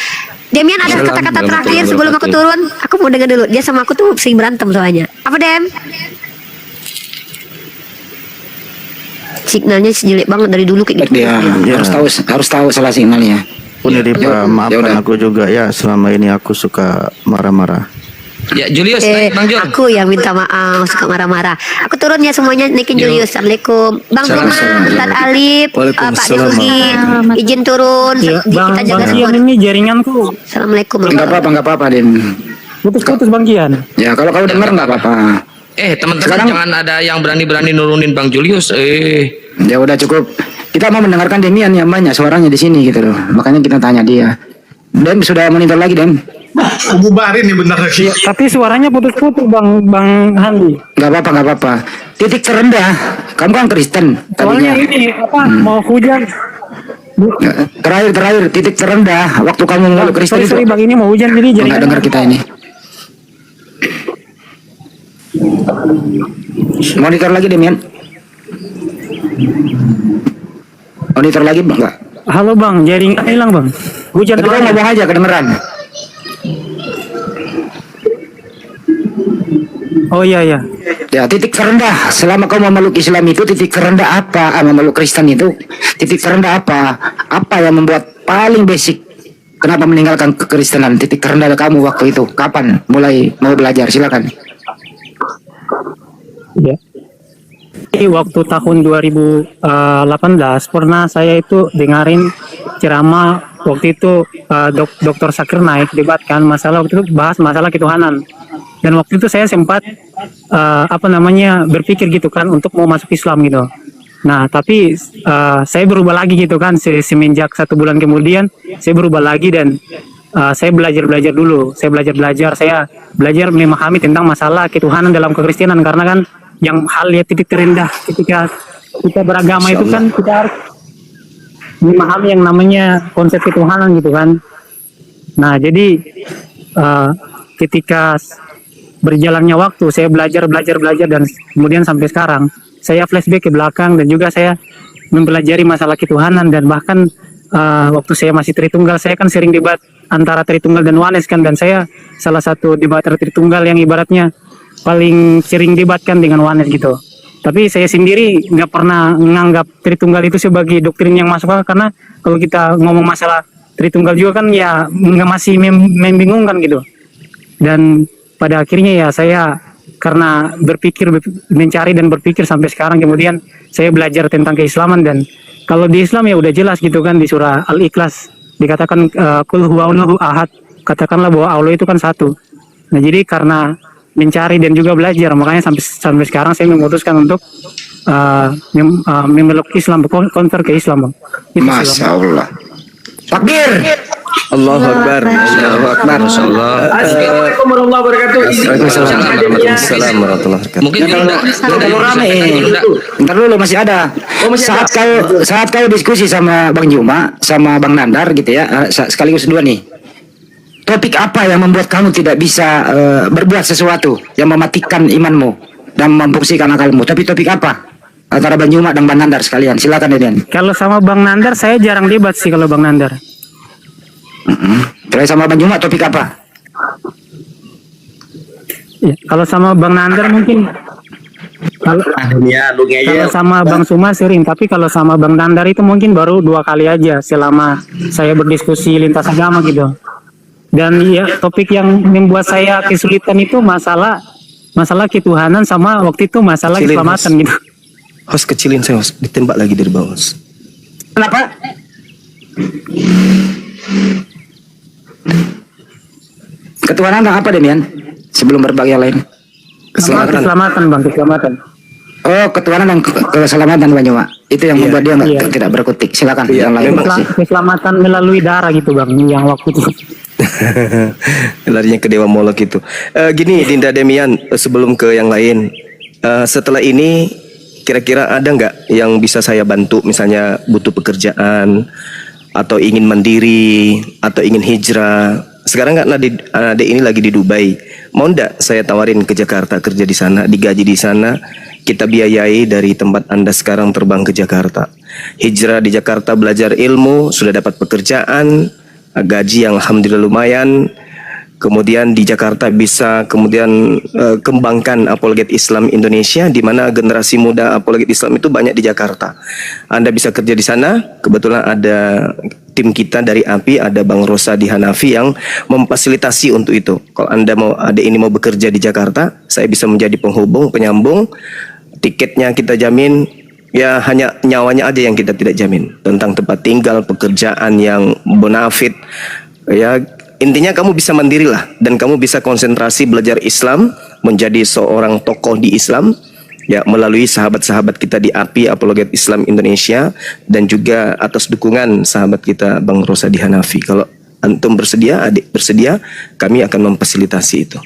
Demian ada Assalamualaikum kata-kata terakhir warahmatullahi sebelum aku wabarakatuh. turun. Aku mau dengar dulu. Dia sama aku tuh sering berantem soalnya. Apa Dem? Signalnya jelek banget dari dulu kayak gitu. Dia harus tahu salah signalnya. Uni Ripa, Ya maafkan udah. aku juga ya, selama ini aku suka marah-marah. Ya Julius, naik Bang Jul. Aku yang minta maaf, suka marah-marah. Aku turun ya semuanya, naikin Julius. Assalamualaikum. Bang Roma, Ustaz Alif, Pak Waalaikumsalam. Nurudin, izin turun. Ya, Bang Kita jaga Kian semua. ini jaringanku Assalamualaikum. Nggak apa-apa, Din. putus-putus Bang Kian. Ya, kalau kau dengar nggak apa-apa. Teman-teman Sekarang- jangan ada yang berani-berani nurunin Bang Julius. Ya udah cukup. Kita mau mendengarkan Demian yang banyak suaranya di sini gitu loh. Makanya kita tanya dia. Dem sudah monitor lagi, Dem? Bubarin nih bentar lagi. Tapi suaranya putus-putus Bang Handi. Nggak apa-apa. Titik terendah. Kamu kan Kristen Soalnya tadinya. ini mau hujan. Terakhir titik terendah waktu kamu meluk Kristen Sorry itu. Bang, ini mau hujan jadi Nggak dengar kita ini. Monitor lagi, Demian. Monitor lagi enggak? Halo Bang, jaringan hilang Bang. Hujan Tapi kau terlalu. ngomong aja kedengeran. Oh iya. Ya, titik terendah selama kau memeluk Islam itu, titik terendah apa? Memeluk Kristen itu titik terendah apa? Apa yang membuat paling basic kenapa meninggalkan kekristenan? Titik terendah kamu waktu itu kapan mulai mau belajar? Silakan. Ya. Waktu tahun 2018 pernah saya itu dengerin ceramah waktu itu Dr. Zakir Naik debatkan masalah waktu itu bahas masalah ketuhanan. Dan waktu itu saya sempat berpikir gitu kan untuk mau masuk Islam gitu. Nah, tapi saya berubah lagi gitu kan semenjak 1 bulan kemudian saya berubah lagi dan saya belajar dulu. Saya belajar memahami tentang masalah ketuhanan dalam kekristenan karena kan yang hal ya titik terendah ketika kita beragama itu kan kita harus memahami yang namanya konsep ketuhanan gitu kan. Nah, jadi ketika berjalannya waktu saya belajar dan kemudian sampai sekarang saya flashback ke belakang dan juga saya mempelajari masalah ketuhanan dan bahkan waktu saya masih Tritunggal saya kan sering debat antara Tritunggal dan Wanes kan dan saya salah satu debater Tritunggal yang ibaratnya paling sering debatkan dengan Wanes gitu. Tapi saya sendiri nggak pernah menganggap Tritunggal itu sebagai doktrin yang masuk akal karena kalau kita ngomong masalah Tritunggal juga kan ya nggak masih membingungkan gitu. Dan pada akhirnya ya saya karena mencari dan berpikir sampai sekarang kemudian saya belajar tentang keislaman dan kalau di Islam ya udah jelas gitu kan di surah Al-Ikhlas dikatakan Qul huwallahu ahad, katakanlah bahwa Allah itu kan satu. Nah, jadi karena mencari dan juga belajar makanya sampai sekarang saya memutuskan untuk memeluk Islam, konver ke Islam, Bang. Itu sih, Bang. Masya Allah. Takbir. Allahu Akbar. Allahu Akbar. Masyaallah. Assalamualaikum warahmatullahi wabarakatuh. Waalaikumsalam warahmatullahi wabarakatuh. Mungkin Kalau rame, ntar dulu masih ada. Saat kau diskusi sama Bang Juma, sama Bang Nandar gitu ya, sekaligus dua nih. Topik apa yang membuat kamu tidak bisa berbuat sesuatu yang mematikan imanmu dan memfungsikan akalmu? Topik apa? Antara Bang Juma dan Bang Nandar sekalian. Silakan Demian. Kalau sama Bang Nandar saya jarang debat sih kalau Bang Nandar. Terus sama Bang Juma topik apa? Ya, kalau sama Bang Nandar mungkin kalau sama Bang Suma sering, tapi kalau sama Bang Nandar itu mungkin baru 2 kali aja selama saya berdiskusi lintas agama gitu. Dan ya topik yang membuat saya kesulitan itu masalah ketuhanan sama waktu itu masalah Kecilin, keselamatan Mas. gitu. Host kecilin saya, host. Ditembak lagi dari bawah, host. Kenapa? Ketuhanan apa Demian? Sebelum berbagi yang lain. Keselamatan Bang, keselamatan. Oh, ketuhanan dan keselamatan Bang Juma. Itu yang membuat dia Iya. tidak berkutik. Silakan Iya, yang lain. memang. Keselamatan melalui darah gitu Bang, yang waktu itu. Larinya ke Dewa Molok itu. Gini Dinda Demian, sebelum ke yang lain, setelah ini kira-kira ada nggak yang bisa saya bantu, misalnya butuh pekerjaan atau ingin mandiri atau ingin hijrah. Sekarang nggak Nade ini lagi di Dubai, mau ndak saya tawarin ke Jakarta kerja di sana, digaji di sana, kita biayai dari tempat Anda sekarang terbang ke Jakarta, hijrah di Jakarta, belajar ilmu, sudah dapat pekerjaan, gaji yang alhamdulillah lumayan, kemudian di Jakarta bisa kemudian kembangkan apologet Islam Indonesia, di mana generasi muda apologet Islam itu banyak di Jakarta. Anda bisa kerja di sana. Kebetulan ada tim kita dari API, ada Bang Rosa di Hanafi yang memfasilitasi untuk itu. Kalau Anda mau bekerja di Jakarta, saya bisa menjadi penghubung, penyambung. Tiketnya kita jamin, ya hanya nyawanya aja yang kita tidak jamin. Tentang tempat tinggal, pekerjaan yang bonafit, ya intinya kamu bisa mandiri lah, dan kamu bisa konsentrasi belajar Islam, menjadi seorang tokoh di Islam, ya melalui sahabat-sahabat kita di API Apologet Islam Indonesia, dan juga atas dukungan sahabat kita Bang Rosa di Hanafi. Kalau antum bersedia, adik bersedia, kami akan memfasilitasi itu.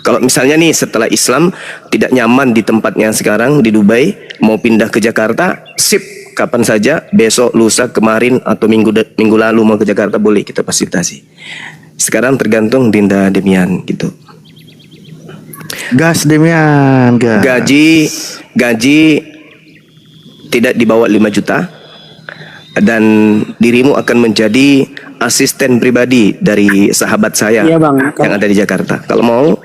Kalau misalnya nih setelah Islam tidak nyaman di tempatnya sekarang di Dubai, mau pindah ke Jakarta, sip, kapan saja, besok, lusa, kemarin, atau minggu lalu mau ke Jakarta, boleh kita fasilitasi. Sekarang tergantung Dinda Demian gitu. Gas Demian, gas. Gaji tidak di bawah 5 juta, dan dirimu akan menjadi asisten pribadi dari sahabat saya Iya, Bang. yang ada di Jakarta. Kalau mau,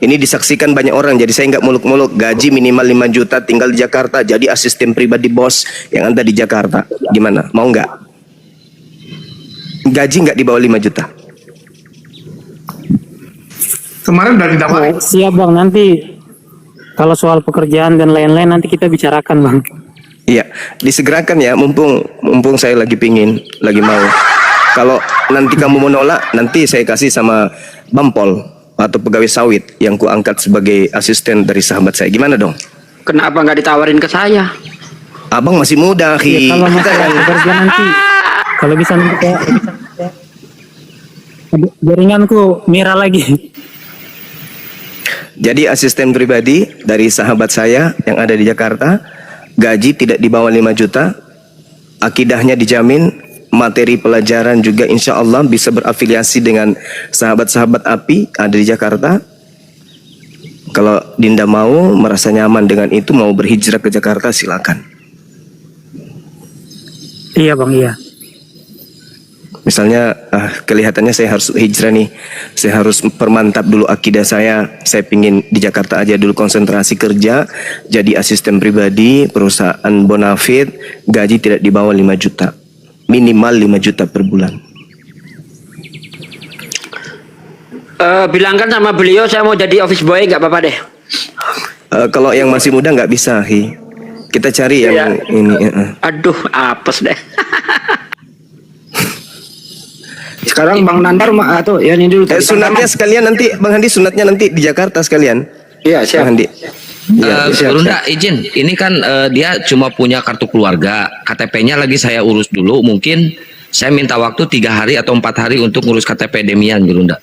ini disaksikan banyak orang, jadi saya nggak muluk-muluk. Gaji minimal 5 juta, tinggal di Jakarta, jadi asisten pribadi bos yang ada di Jakarta. Gimana? Mau nggak? Gaji nggak di bawah 5 juta. Kemarin udah ditawarin. Siap Bang, nanti kalau soal pekerjaan dan lain-lain nanti kita bicarakan Bang. Iya, disegerakan ya, mumpung saya lagi pingin, lagi mau. Kalau nanti kamu menolak, nanti saya kasih sama Bampol atau pegawai sawit yang ku angkat sebagai asisten dari sahabat saya. Gimana dong? Kenapa nggak ditawarin ke saya? Abang masih muda, Ya, kalau masalah pekerjaan nanti, kalau bisa nanti kayak jaringanku merah lagi. Jadi asisten pribadi dari sahabat saya yang ada di Jakarta, gaji tidak di bawah 5 juta, akidahnya dijamin, materi pelajaran juga insya Allah bisa berafiliasi dengan sahabat-sahabat API ada di Jakarta. Kalau Dinda mau, merasa nyaman dengan itu, mau berhijrah ke Jakarta, silakan. Iya Bang, iya. Misalnya kelihatannya saya harus hijrah nih, saya harus permantap dulu akidah saya pingin di Jakarta aja dulu konsentrasi kerja, jadi asisten pribadi perusahaan bonafit, gaji tidak di bawah 5 juta, minimal 5 juta per bulan. Bilangkan sama beliau saya mau jadi office boy, nggak apa-apa deh. Kalau yang masih muda nggak bisa, kita cari yang ini. Aduh, apes deh. Sekarang Bang Nandar tuh ya ini dulu. Sunatnya sekalian nanti, Bang Handi, sunatnya nanti di Jakarta sekalian. Iya, siap. Bang Handi. Iya, Runda izin, ini kan dia cuma punya kartu keluarga, KTP-nya lagi saya urus dulu. Mungkin saya minta waktu 3 hari atau 4 hari untuk ngurus KTP Demian, Runda.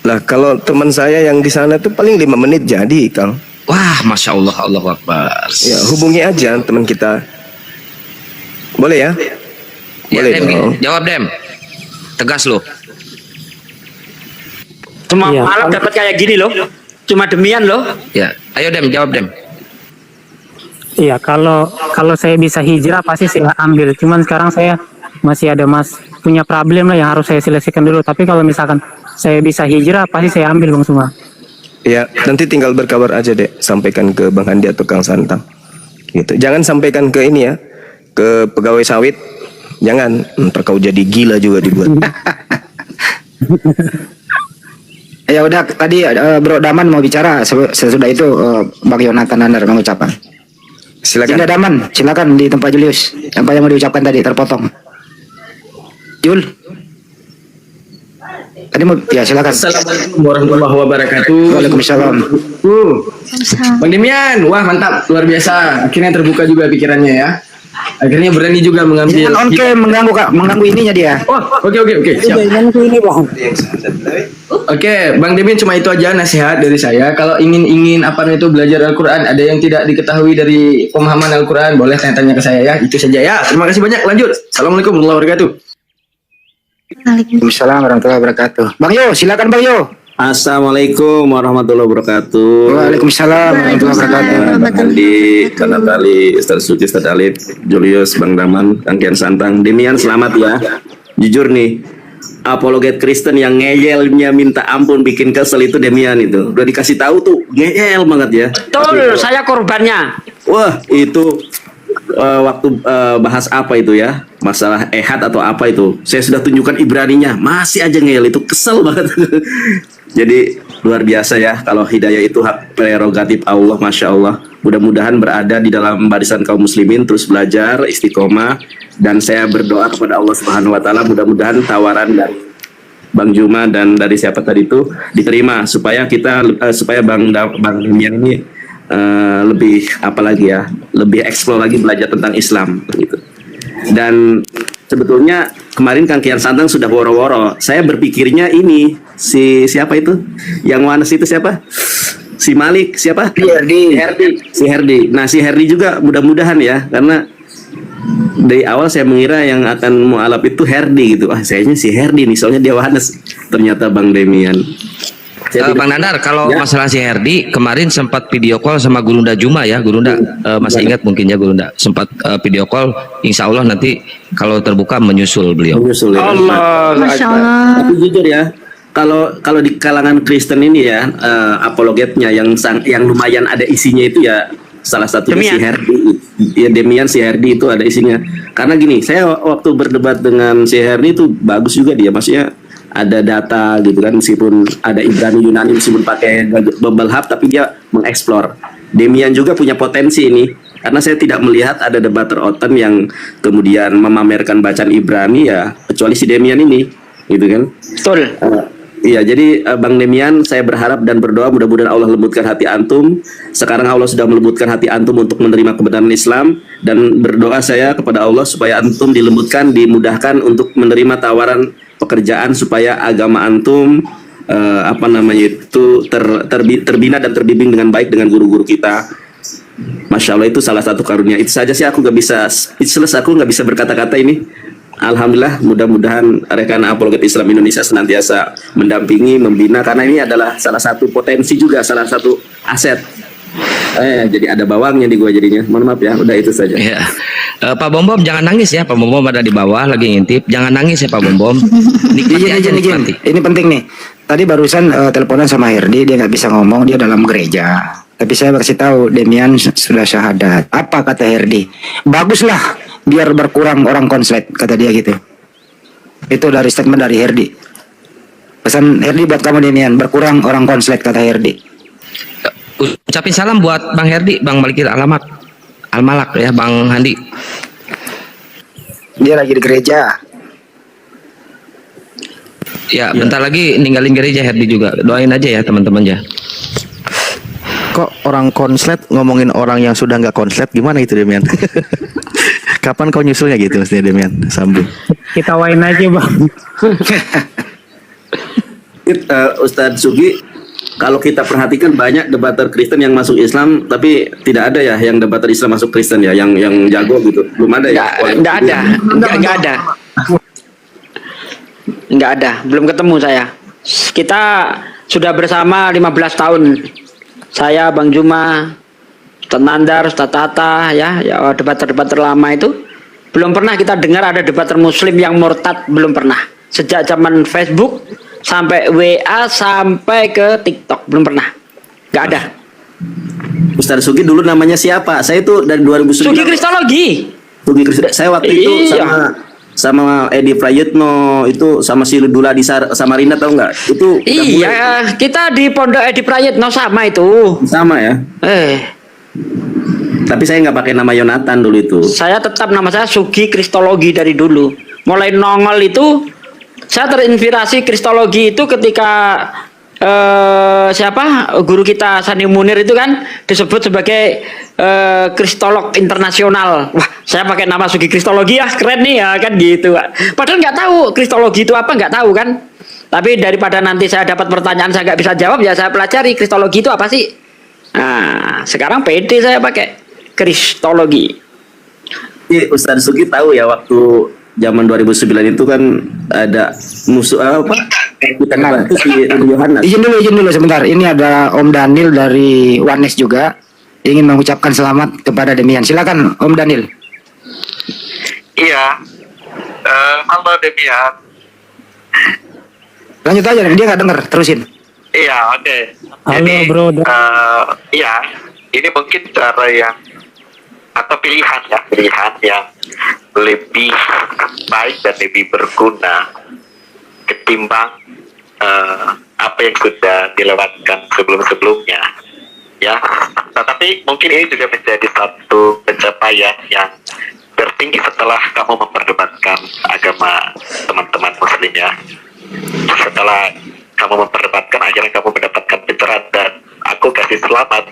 Lah kalau teman saya yang di sana tuh paling 5 menit jadi, Kang. Wah, masya Allah, Allahu Akbar. Ya, hubungi aja teman kita. Boleh ya? Ya, Boleh Dem, dong. jawab Dem. Tegas loh. Cuma Iya. malam dapat kayak gini loh. Cuma Demian loh. Ya, ayo Dem, jawab Dem. Iya, kalau saya bisa hijrah pasti saya ambil. Cuman sekarang saya masih ada punya problem lah yang harus saya selesaikan dulu. Tapi kalau misalkan saya bisa hijrah pasti saya ambil Bang semua. Ya, nanti tinggal berkabar aja deh, sampaikan ke Bang Handi atau Kang Santang. Gitu. Jangan sampaikan ke ini ya, ke pegawai sawit. Jangan, ntar kau jadi gila juga dibuat. Ya udah, tadi Bro Daman mau bicara, sesudah itu Bang Yonatan Nandar mengucapkan. Silakan. Dinda Daman, silakan di tempat Julius. Apa yang mau diucapkan tadi terpotong. Jul. Tadi mau, ya silakan. Assalamualaikum warahmatullahi wabarakatuh. Waalaikumsalam. Bang Demian, wah mantap, luar biasa. Akhirnya terbuka juga pikirannya ya. Akhirnya berani juga mengambil. Jangan on cam, mengganggu ininya dia. Oh, oke, siap. Oke, Bang Demian, cuma itu aja nasihat dari saya. Kalau ingin apa itu belajar Al-Quran, ada yang tidak diketahui dari pemahaman Al-Quran, boleh tanya-tanya ke saya ya. Itu saja ya. Terima kasih banyak. Lanjut. Assalamualaikum warahmatullahi wabarakatuh. Waalaikumsalam warahmatullahi wabarakatuh. Bang Yo, silakan Bang Yo. Assalamualaikum warahmatullahi wabarakatuh. Waalaikumsalam warahmatullahi wabarakatuh. Bang Andi, Kak Natali, Ustaz Suci, Ustaz Alif, Julius, Bang Daman, Kang Kian Santang, Demian, selamat ya. Jujur nih, apologet Kristen yang ngeyelnya minta ampun bikin kesel itu Demian itu. Udah dikasih tahu tuh ngeyel banget ya. Betul, saya korbannya. Wah, itu waktu bahas apa itu ya? Masalah ehad atau apa itu. Saya sudah tunjukkan Ibraninya, masih aja ngeyel, itu kesel banget. Jadi luar biasa ya, kalau hidayah itu hak prerogatif Allah, Masya Allah. Mudah-mudahan berada di dalam barisan kaum muslimin, terus belajar, istiqomah. Dan saya berdoa kepada Allah Subhanahu Wa Taala, mudah-mudahan tawaran dari Bang Juma dan dari siapa tadi itu diterima, supaya kita supaya Bang Demian ini lebih apa lagi ya, lebih eksplor lagi belajar tentang Islam gitu. Dan sebetulnya kemarin Kang Kian Santang sudah woro-woro. Saya berpikirnya ini siapa itu yang Wanes itu siapa? Si Malik siapa? Si Herdi. Nah, si Herdi juga mudah-mudahan ya, karena dari awal saya mengira yang akan mualaf itu Herdi gitu. Sayanya si Herdi nih, soalnya dia Wanes. Ternyata Bang Demian. Bang Nandar, kalau masalah si Herdi kemarin sempat video call sama Gurunda Juma ya, Gurunda masih ingat mungkin ya Gurunda sempat video call. Insya Allah nanti kalau terbuka menyusul beliau. Menyusul ya. Masya Allah. Tapi jujur ya, kalau di kalangan Kristen ini ya, apologetnya yang lumayan ada isinya itu ya salah satunya si Herdi. Ya Demian, si Herdi itu ada isinya. Karena gini, saya waktu berdebat dengan si Herdi itu bagus juga dia, maksudnya ada data gitu kan, meskipun ada Ibrani Yunani, meskipun pakai bubble hub, tapi dia mengeksplor. Demian juga punya potensi ini, karena saya tidak melihat ada debater oten yang kemudian memamerkan bacaan Ibrani ya, kecuali si Demian ini, gitu kan. Betul. Iya, jadi Bang Demian, saya berharap dan berdoa mudah-mudahan Allah lembutkan hati antum. Sekarang Allah sudah melembutkan hati antum untuk menerima kebenaran Islam, dan berdoa saya kepada Allah supaya antum dilembutkan, dimudahkan untuk menerima tawaran pekerjaan, supaya agama antum terbina dan terbimbing dengan baik dengan guru-guru kita. Masya Allah, itu salah satu karunia. Itu saja sih, aku nggak bisa berkata-kata ini. Alhamdulillah, mudah-mudahan rekan apologet Islam Indonesia senantiasa mendampingi, membina, karena ini adalah salah satu potensi juga, salah satu aset. Jadi ada bawangnya di gua jadinya. Mohon maaf ya, udah itu saja. Ya. Pak Bom jangan nangis ya, Pak Bom ada di bawah lagi ngintip. Jangan nangis ya Pak Bom. Nikmati aja, nikmati. Ini penting nih. Tadi barusan teleponan sama Herdi, dia nggak bisa ngomong, dia dalam gereja. Tapi saya kasih tahu Demian sudah syahadat. Apa kata Herdi? Baguslah, biar berkurang orang konslet, kata dia gitu. Itu dari statement dari Herdi. Pesan Herdi buat kamu Demian, berkurang orang konslet, kata Herdi. Ucapin salam buat Bang Herdi, Bang Malikir Almalak ya, Bang Handi. Dia lagi di gereja. Ya, bentar lagi ninggalin gereja Herdi juga. Doain aja ya teman-teman ya. Kok orang konslet ngomongin orang yang sudah nggak konslet, gimana itu Demian? Kapan kau nyusulnya gitu maksudnya Demian? Sambung. Kita wain aja Bang. Ustadz Sugi, kalau kita perhatikan banyak debater Kristen yang masuk Islam, tapi tidak ada ya yang debater Islam masuk Kristen ya, yang jago gitu. Belum ada ya? Nggak ada, belum ketemu saya. Kita sudah bersama 15 tahun. Saya, Bang Juma, Ustaz Nandar, Ustaz Tata, ya debater-debater lama itu. Belum pernah kita dengar ada debater muslim yang murtad, belum pernah. Sejak zaman Facebook, sampai WA, sampai ke TikTok, belum pernah. Nggak ada. Ustaz Sugi dulu namanya siapa? Saya itu dari 2009. Sugi Kristologi. Saya waktu itu sama Edi Prayitno, itu sama si Dula di Samarinda, tahu nggak? Itu iya, kita di Pondok Edi Prayitno sama itu. Sama ya. Tapi saya nggak pakai nama Yonatan dulu itu. Saya tetap nama saya Sugi Kristologi dari dulu. Mulai nongol itu saya terinspirasi Kristologi itu ketika guru kita Sani Munir itu kan disebut sebagai kristolog internasional. Wah, saya pakai nama Sugi Kristologi ya, keren nih ya kan gitu. Padahal nggak tahu kristologi itu apa, nggak tahu kan. Tapi daripada nanti saya dapat pertanyaan saya nggak bisa jawab, ya saya pelajari kristologi itu apa sih. Nah, sekarang pede saya pakai kristologi. Ustaz Sugi tahu ya, waktu zaman 2009 itu kan ada musuh apa? Kita itu si Yohanes. Izin dulu sebentar. Ini ada Om Daniel dari Wanes juga ingin mengucapkan selamat kepada Demian. Silakan Om Daniel. Iya. Halo Demian. Lanjut aja, dia nggak denger, terusin. Iya, oke. Halo bro. Iya, ini mungkin cara yang atau pilihan yang lebih baik dan lebih berguna ketimbang apa yang sudah dilewatkan sebelum-sebelumnya, ya. Tetapi mungkin ini juga menjadi satu pencapaian yang tertinggi setelah kamu memperdebatkan agama teman-teman muslim, ya. Setelah kamu memperdebatkan, akhirnya kamu mendapatkan pencerahan, dan aku kasih selamat,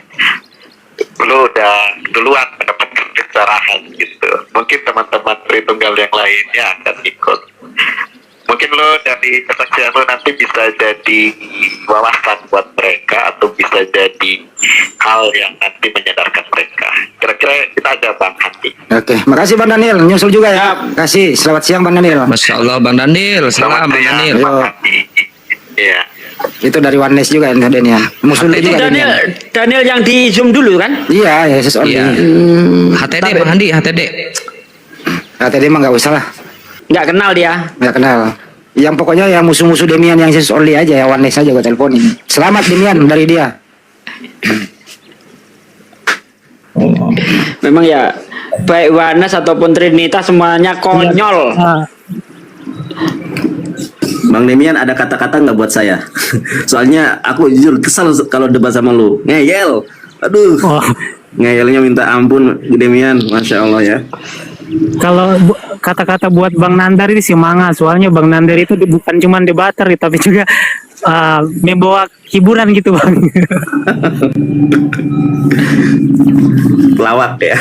lu udah duluan mendapatkan pencerahan gitu. Mungkin teman-teman Tritunggal yang lainnya akan ikut. Mungkin lo dari kesaksian lo nanti bisa jadi wawasan buat mereka, atau bisa jadi hal yang nanti menyadarkan mereka. Kira-kira kita aja Bang Handi. Oke, makasih Bang Daniel, nyusul juga ya. Kasih, selamat siang Bang Daniel. Masya Allah Bang Daniel, salam Bang Daniel. Ayo. Iya. Itu dari Oneness juga Daniel. Musul Itu juga Daniel yang di Zoom dulu kan? Iya, Yesus only. Iya. HTD Bang Handi, HTD. Tadi mah nggak usah lah, Nggak kenal dia. nggak kenal. Yang pokoknya yang musuh-musuh Demian yang Yesus only aja ya, Oneness aja gue teleponin. Selamat Demian dari dia. Memang ya, baik Oneness ataupun Trinitas semuanya konyol. Bang Demian, ada kata-kata nggak buat saya? Soalnya aku jujur kesal kalau debat sama lu. Ngeyel. Aduh. Ngeyelnya minta ampun Demian, Masya Allah ya. Kalau kata-kata buat Bang Nandar ini semangat, soalnya Bang Nandar itu bukan cuma debater tapi juga membawa hiburan gitu Bang. Pelawak ya.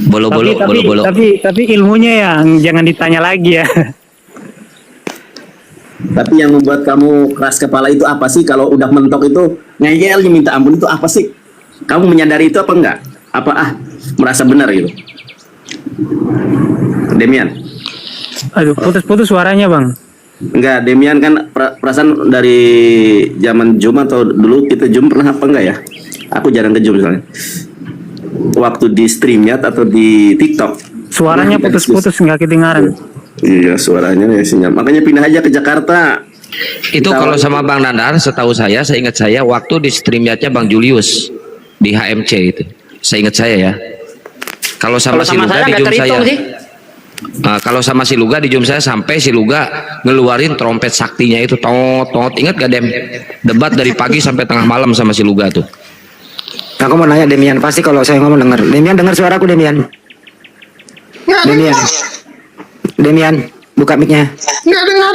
Bolo-bolo, bolo-bolo. Tapi ilmunya yang jangan ditanya lagi ya. Tapi yang membuat kamu keras kepala itu apa sih? Kalau udah mentok itu ngeyelnya minta ampun itu apa sih? Kamu menyadari itu apa enggak? Apa merasa benar gitu? Demian. Aduh, putus-putus suaranya Bang. Enggak, Demian kan perasaan dari zaman Zoom atau dulu kita Zoom pernah apa enggak ya? Aku jarang ke Zoom soalnya. Waktu di StreamYard atau di TikTok. Suaranya putus-putus nggak kedengaran. Iya, suaranya ya sinyal. Makanya pindah aja ke Jakarta. Itu kalau sama Bang Nandar, setahu saya ingat saya waktu di StreamYard-nya Bang Julius di HMC itu. Saya ingat saya ya. Kalau sama si Luga di Zoom saya. Kalau sama si Luga di Zoom saya sampai si Luga ngeluarin trompet saktinya itu tot. Ingat gak Dem? Debat dari pagi sampai tengah malam sama si Luga tuh. Aku mau nanya Demian, pasti kalau saya ngomong denger. Demian dengar suaraku Demian. Demian, buka mic-nya. Nggak dengar.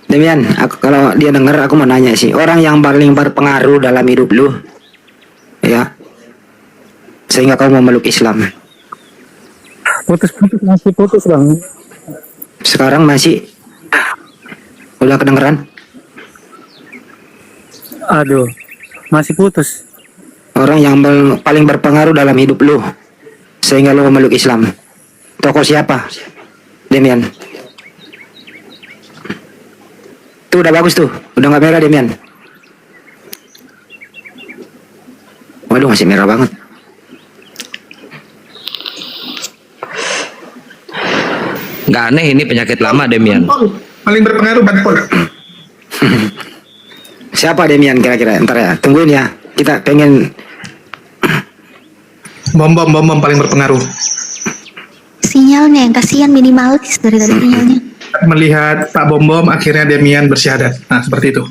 Demian, kalau dia dengar aku mau nanya sih, orang yang paling berpengaruh dalam hidup lu, ya, sehingga kamu memeluk Islam. Putus-putus, masih putus Bang. Sekarang masih, udah kedengeran? Aduh, masih putus. Orang yang paling berpengaruh dalam hidup lu, sehingga lu memeluk Islam. Tokoh siapa? Demian. Tuh udah bagus tuh, udah nggak merah Demian. Waduh, masih merah banget. Nggak aneh, ini penyakit lama Demian. Paling berpengaruh Banpol. Siapa Demian kira-kira? Ntar ya, tungguin ya. Kita pengen Bom paling berpengaruh. Sinyalnya yang kasihan minimalis dari tadi sinyalnya. Melihat Pak Bom akhirnya Demian bersyahadat. Nah, seperti itu.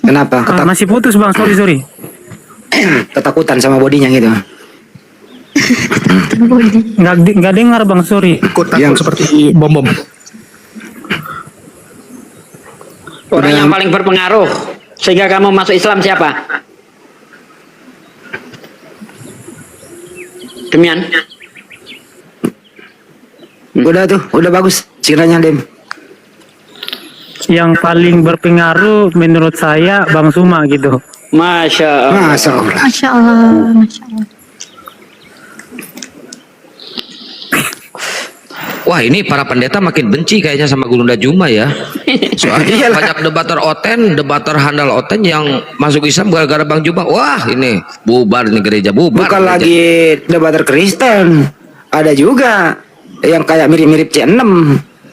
kenapa? Masih putus Bang, sorry. Ketakutan sama bodinya gitu. Nggak dengar Bang, sorry. Takut seperti Bom. Orang yang paling berpengaruh sehingga kamu masuk Islam siapa? Demian. Udah tuh, udah bagus. Kiranya Dem. Yang paling berpengaruh menurut saya Bang Suma gitu. Masya Allah. Masya Allah. Masya Allah. Masya Allah. Wah, ini para pendeta makin benci kayaknya sama Gurunda Juma ya. Soalnya banyak debater handal oten yang masuk Islam gara-gara Bang Juma. Wah, ini bubar nih gereja, bubar. Bukan gereja. lagi debater Kristen. Ada juga yang kayak mirip-mirip C6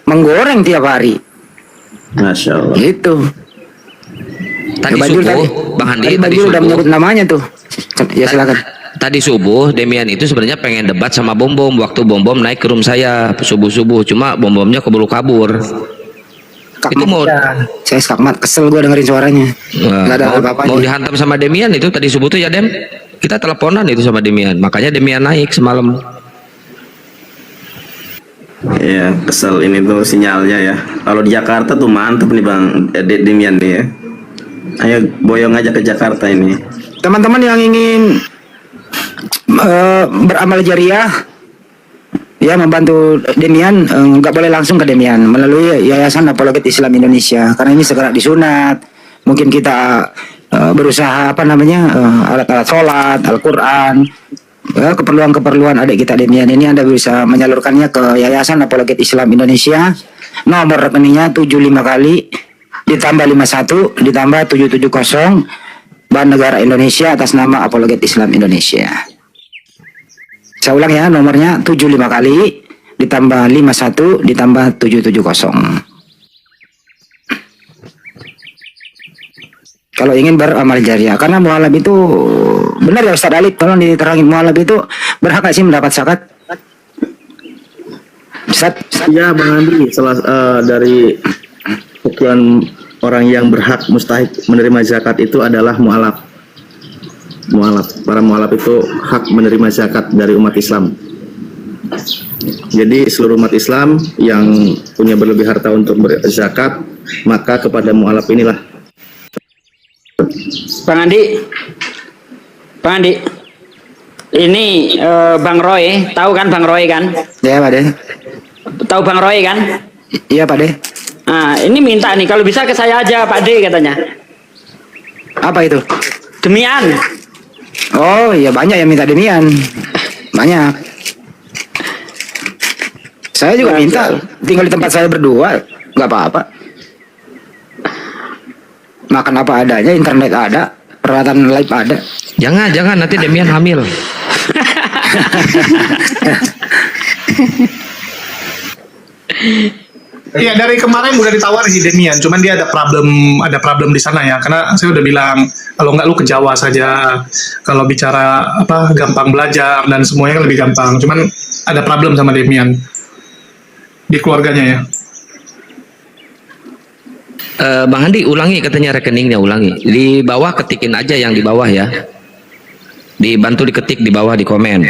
menggoreng tiap hari. Masya Allah. Gitu. Tadi Bajul subuh, tadi. Bang Handi, Tadi tadi Bajul udah subuh. menyebut namanya tuh. Ya silakan. Tadi subuh Demian itu sebenarnya pengen debat sama Bom Bom waktu Bom Bom naik ke room saya subuh-subuh, cuma Bom Bomnya keburu kabur. Itu mau Saya skakmat, kesel gue dengerin suaranya. Nggak ada mau, apa-apanya. mau dihantam sama Demian itu tadi subuh tuh ya Dem. Kita teleponan itu sama Demian, makanya Demian naik semalam. Ya, kesel ini tuh sinyalnya ya. Kalau di Jakarta tuh mantep nih Bang Demian nih ya. Ayo boyong aja ke Jakarta ini. Teman-teman yang ingin beramal jariah, ya membantu Demian, nggak boleh langsung ke Demian, melalui Yayasan Apologet Islam Indonesia, karena ini segera disunat. Mungkin kita berusaha alat-alat sholat, Al-Quran, keperluan-keperluan adik kita Demian ini Anda bisa menyalurkannya ke Yayasan Apologet Islam Indonesia. Nomor rekeningnya 75 kali ditambah 51 ditambah 770 Bank Negara Indonesia atas nama Apologet Islam Indonesia. Saya ulang ya, nomornya 75 kali ditambah 51 ditambah 770. Kalau ingin beramal jariah, karena mualaf itu benar ya Ustaz Alif, tolong diterangin, mualaf itu berhak nggak sih mendapat zakat? Ustaz? Ya Bang Andri, dari sekian orang yang berhak mustahik menerima zakat itu adalah mualaf. Para mualaf itu hak menerima zakat dari umat Islam. Jadi seluruh umat Islam yang punya berlebih harta untuk berzakat, maka kepada mualaf inilah. Bang Andi, ini Bang Roy, tahu kan Bang Roy kan? Ya Pak De. Tahu Bang Roy kan? Iya Pak De. Nah, ini minta nih, kalau bisa ke saya aja Pak D katanya. Apa itu? Demian. Oh iya, banyak yang minta Demian. Banyak. Saya juga minta, tinggal di tempat saya berdua, nggak apa-apa. Makan apa adanya, internet ada, peralatan live ada. Jangan nanti Demian hamil. Iya, dari kemarin udah ditawarin si Demian, cuman dia ada problem di sana ya. Karena saya udah bilang kalau nggak lu ke Jawa saja. Kalau bicara gampang belajar dan semuanya lebih gampang. Cuman ada problem sama Demian di keluarganya ya. Bang Andi ulangi katanya rekeningnya, ulangi. Di bawah ketikin aja yang di bawah ya. Dibantu diketik di bawah di komen.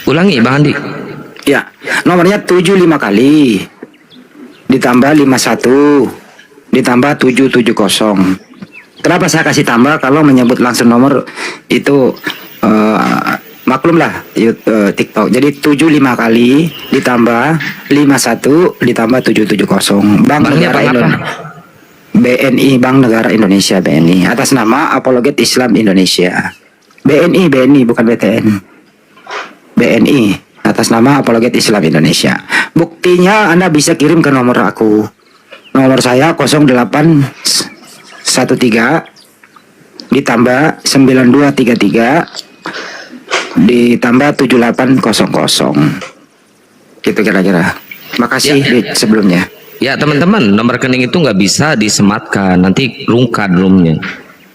Ulangi Bang Andi. Ya, nomornya 75 kali ditambah 51 ditambah 770. Kenapa saya kasih tambah? Kalau menyebut langsung nomor itu maklum lah TikTok. Jadi 75 kali ditambah 51 ditambah 770. Bank Negara Indonesia. BNI, Bank Negara Indonesia, BNI, atas nama Apologet Islam Indonesia. BNI bukan BTN. BNI atas nama Apologet Islam Indonesia. Buktinya Anda bisa kirim ke nomor aku. Nomor saya 0813 ditambah 9233 ditambah 7800. Gitu kira-kira. Makasih sebelumnya. Ya teman-teman, nomor rekening itu nggak bisa disematkan, nanti rungkad roomnya.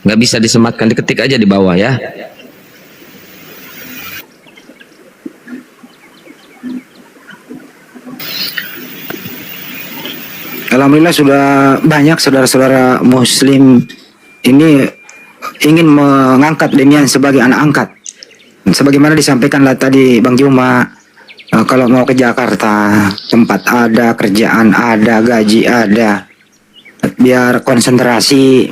Nggak bisa disematkan, diketik aja di bawah ya. Alhamdulillah sudah banyak saudara-saudara muslim ini ingin mengangkat Demian sebagai anak angkat. Sebagaimana disampaikanlah tadi Bang Juma, kalau mau ke Jakarta, tempat ada, kerjaan ada, gaji ada, biar konsentrasi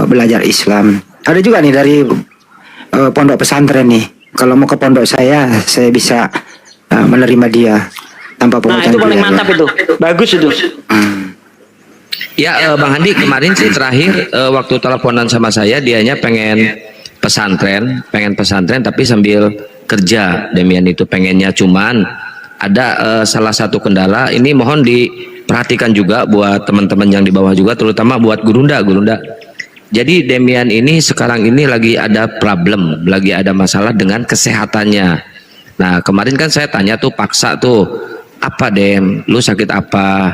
belajar Islam. Ada juga nih dari pondok pesantren nih, kalau mau ke pondok saya bisa menerima dia tanpa Nah pungutan itu paling biaya. mantap itu, bagus itu. Ya Bang Handi, kemarin sih terakhir waktu teleponan sama saya, dianya pengen pesantren tapi sambil kerja. Demian itu pengennya, cuman ada salah satu kendala. Ini mohon diperhatikan juga buat teman-teman yang di bawah juga, terutama buat Gurunda. Jadi Demian ini sekarang ini lagi ada problem, lagi ada masalah dengan kesehatannya. Nah kemarin kan saya tanya tuh, paksa tuh, apa Dem, lu sakit apa?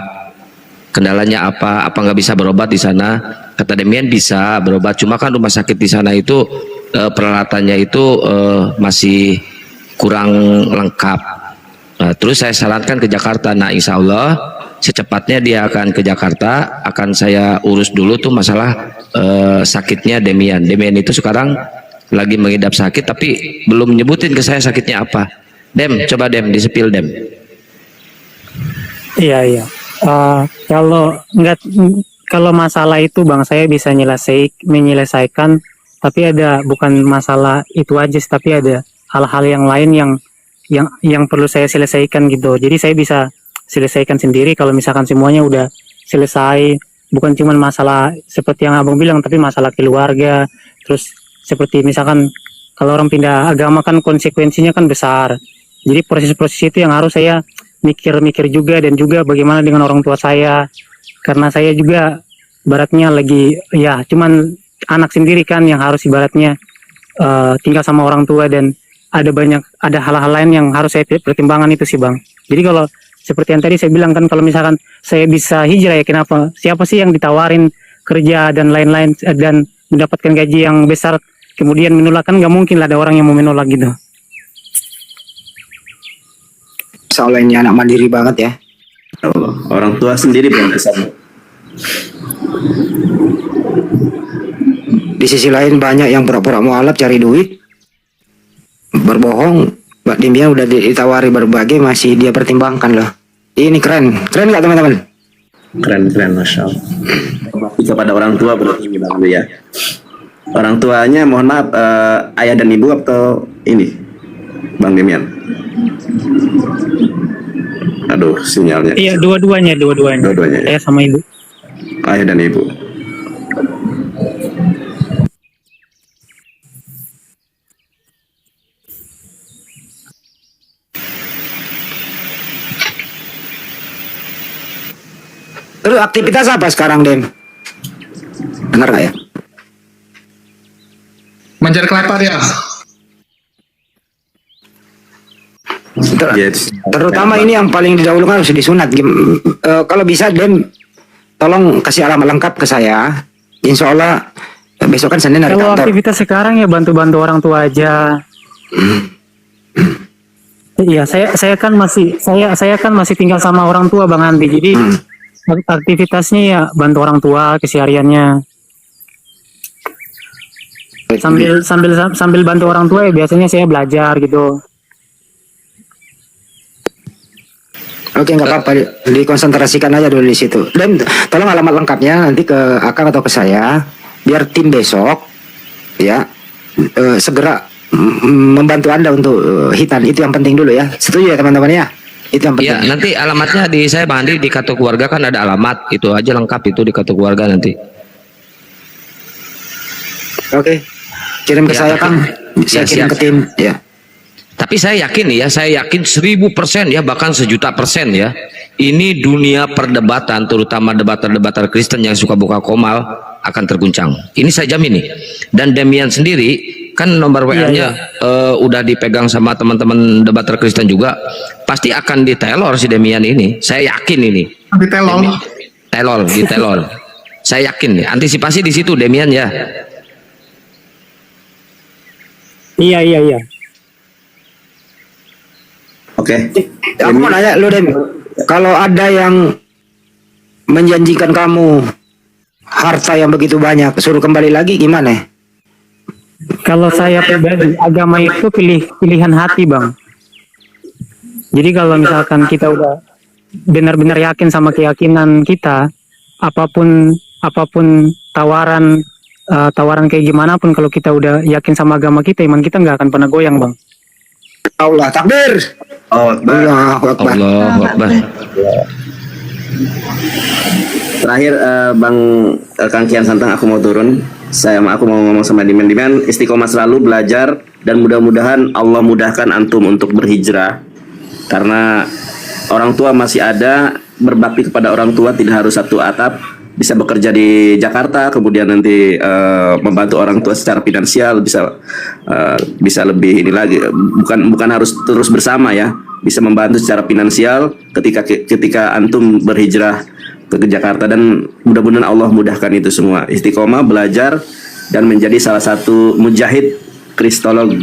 kendalanya apa nggak bisa berobat di sana. Kata Demian bisa berobat, cuma kan rumah sakit di sana itu peralatannya itu masih kurang lengkap. Nah, terus saya sarankan ke Jakarta. Nah, insya Allah secepatnya dia akan ke Jakarta, akan saya urus dulu tuh masalah sakitnya Demian. Demian itu sekarang lagi mengidap sakit tapi belum nyebutin ke saya sakitnya apa. Dem, coba Dem disepil Dem. Iya. Kalau masalah itu Bang, saya bisa menyelesaikan, tapi ada bukan masalah itu aja, tapi ada hal-hal yang lain yang perlu saya selesaikan gitu. Jadi saya bisa selesaikan sendiri kalau misalkan semuanya udah selesai, bukan cuma masalah seperti yang Abang bilang, tapi masalah keluarga. Terus seperti misalkan kalau orang pindah agama kan konsekuensinya kan besar. Jadi proses-proses itu yang harus saya mikir-mikir juga, dan juga bagaimana dengan orang tua saya, karena saya juga ibaratnya lagi ya cuman anak sendiri kan yang harus ibaratnya tinggal sama orang tua, dan ada hal-hal lain yang harus saya pertimbangkan itu sih Bang. Jadi kalau seperti yang tadi saya bilang kan, kalau misalkan saya bisa hijrah ya kenapa, siapa sih yang ditawarin kerja dan lain-lain dan mendapatkan gaji yang besar kemudian menolak? Kan nggak mungkin lah ada orang yang mau menolak gitu. Soalnya ini anak mandiri banget ya. Orang tua sendiri belum bisa. Di sisi lain banyak yang pura-pura mualaf cari duit, berbohong. Mbak Demian udah ditawari berbagai, masih dia pertimbangkan loh. Ini keren nggak teman-teman? Keren, masya Allah. Kepada orang tua berarti Bang ya. Orang tuanya mohon maaf, ayah dan ibu atau ini Bang Demian? Aduh, sinyalnya. Iya, dua-duanya. Dua-duanya. Saya sama ibu. Ayah dan ibu. Terus aktivitas apa sekarang, Dem? Dengar nggak ya? Mencari kelapa dia. Terutama ini yang paling didahulukan harus disunat. Kalau bisa Dem, tolong kasih alamat lengkap ke saya. Insya Allah besok kan Senin hari Kalau kantor. aktivitas sekarang ya bantu-bantu orang tua aja. Iya, saya kan masih tinggal sama orang tua Bang Andi. Jadi aktivitasnya ya bantu orang tua kesehariannya. Sambil bantu orang tua ya biasanya saya belajar gitu. Oke, nggak apa-apa, dikonsentrasikan aja dulu di situ. Dan tolong alamat lengkapnya nanti ke Akang atau ke saya, biar tim besok ya segera membantu Anda untuk hitan. Itu yang penting dulu ya. Setuju ya teman-teman ya? Itu yang penting. Ya, nanti alamatnya di saya Bang Andi, di kartu keluarga kan ada alamat, itu aja lengkap itu di kartu keluarga nanti. Oke, kirim ke saya Kang. Saya kirim siap. ke tim ya. Tapi saya yakin ya, saya yakin 1000% ya, bahkan 1.000.000% ya. Ini dunia perdebatan, terutama debater-debater Kristen yang suka buka komal akan terguncang. Ini saya jamin nih. Dan Demian sendiri kan nomor WA-nya udah dipegang sama teman-teman debater Kristen juga. Pasti akan ditelor si Demian ini. Saya yakin ini. Ditelor. Saya yakin nih. Antisipasi di situ Demian ya. Iya. Oke. Aku mau nanya lu Dem, kalau ada yang menjanjikan kamu harta yang begitu banyak, suruh kembali lagi gimana? Kalau saya pribadi, agama itu pilihan hati Bang. Jadi kalau misalkan kita udah benar-benar yakin sama keyakinan kita, apapun tawaran kayak gimana pun, kalau kita udah yakin sama agama kita, iman kita nggak akan pernah goyang Bang. Allah takbir. Allahu Akbar. Allahu Akbar. Terakhir Bang Kang Kian Santang, aku mau turun. Aku mau ngomong sama Demian, istiqomah selalu belajar, dan mudah-mudahan Allah mudahkan antum untuk berhijrah. Karena orang tua masih ada, berbakti kepada orang tua tidak harus satu atap, bisa bekerja di Jakarta, kemudian nanti membantu orang tua secara finansial, bisa lebih ini lagi, bukan harus terus bersama ya, bisa membantu secara finansial ketika antum berhijrah ke Jakarta, dan mudah-mudahan Allah mudahkan itu semua. Istiqomah belajar dan menjadi salah satu mujahid kristolog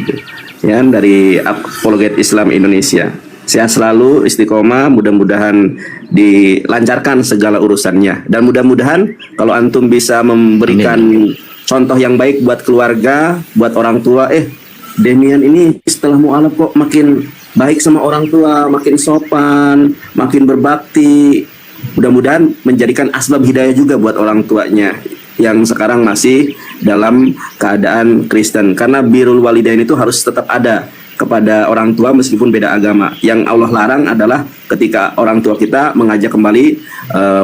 ya dari Apologet Islam Indonesia. Sehat selalu, istiqomah, mudah-mudahan dilancarkan segala urusannya, dan mudah-mudahan kalau antum bisa memberikan contoh yang baik buat keluarga, buat orang tua. Demian ini setelah mualaf kok makin baik sama orang tua, makin sopan, makin berbakti. Mudah-mudahan menjadikan asbab hidayah juga buat orang tuanya yang sekarang masih dalam keadaan Kristen, karena birrul walidain itu harus tetap ada kepada orang tua meskipun beda agama. Yang Allah larang adalah ketika orang tua kita mengajak kembali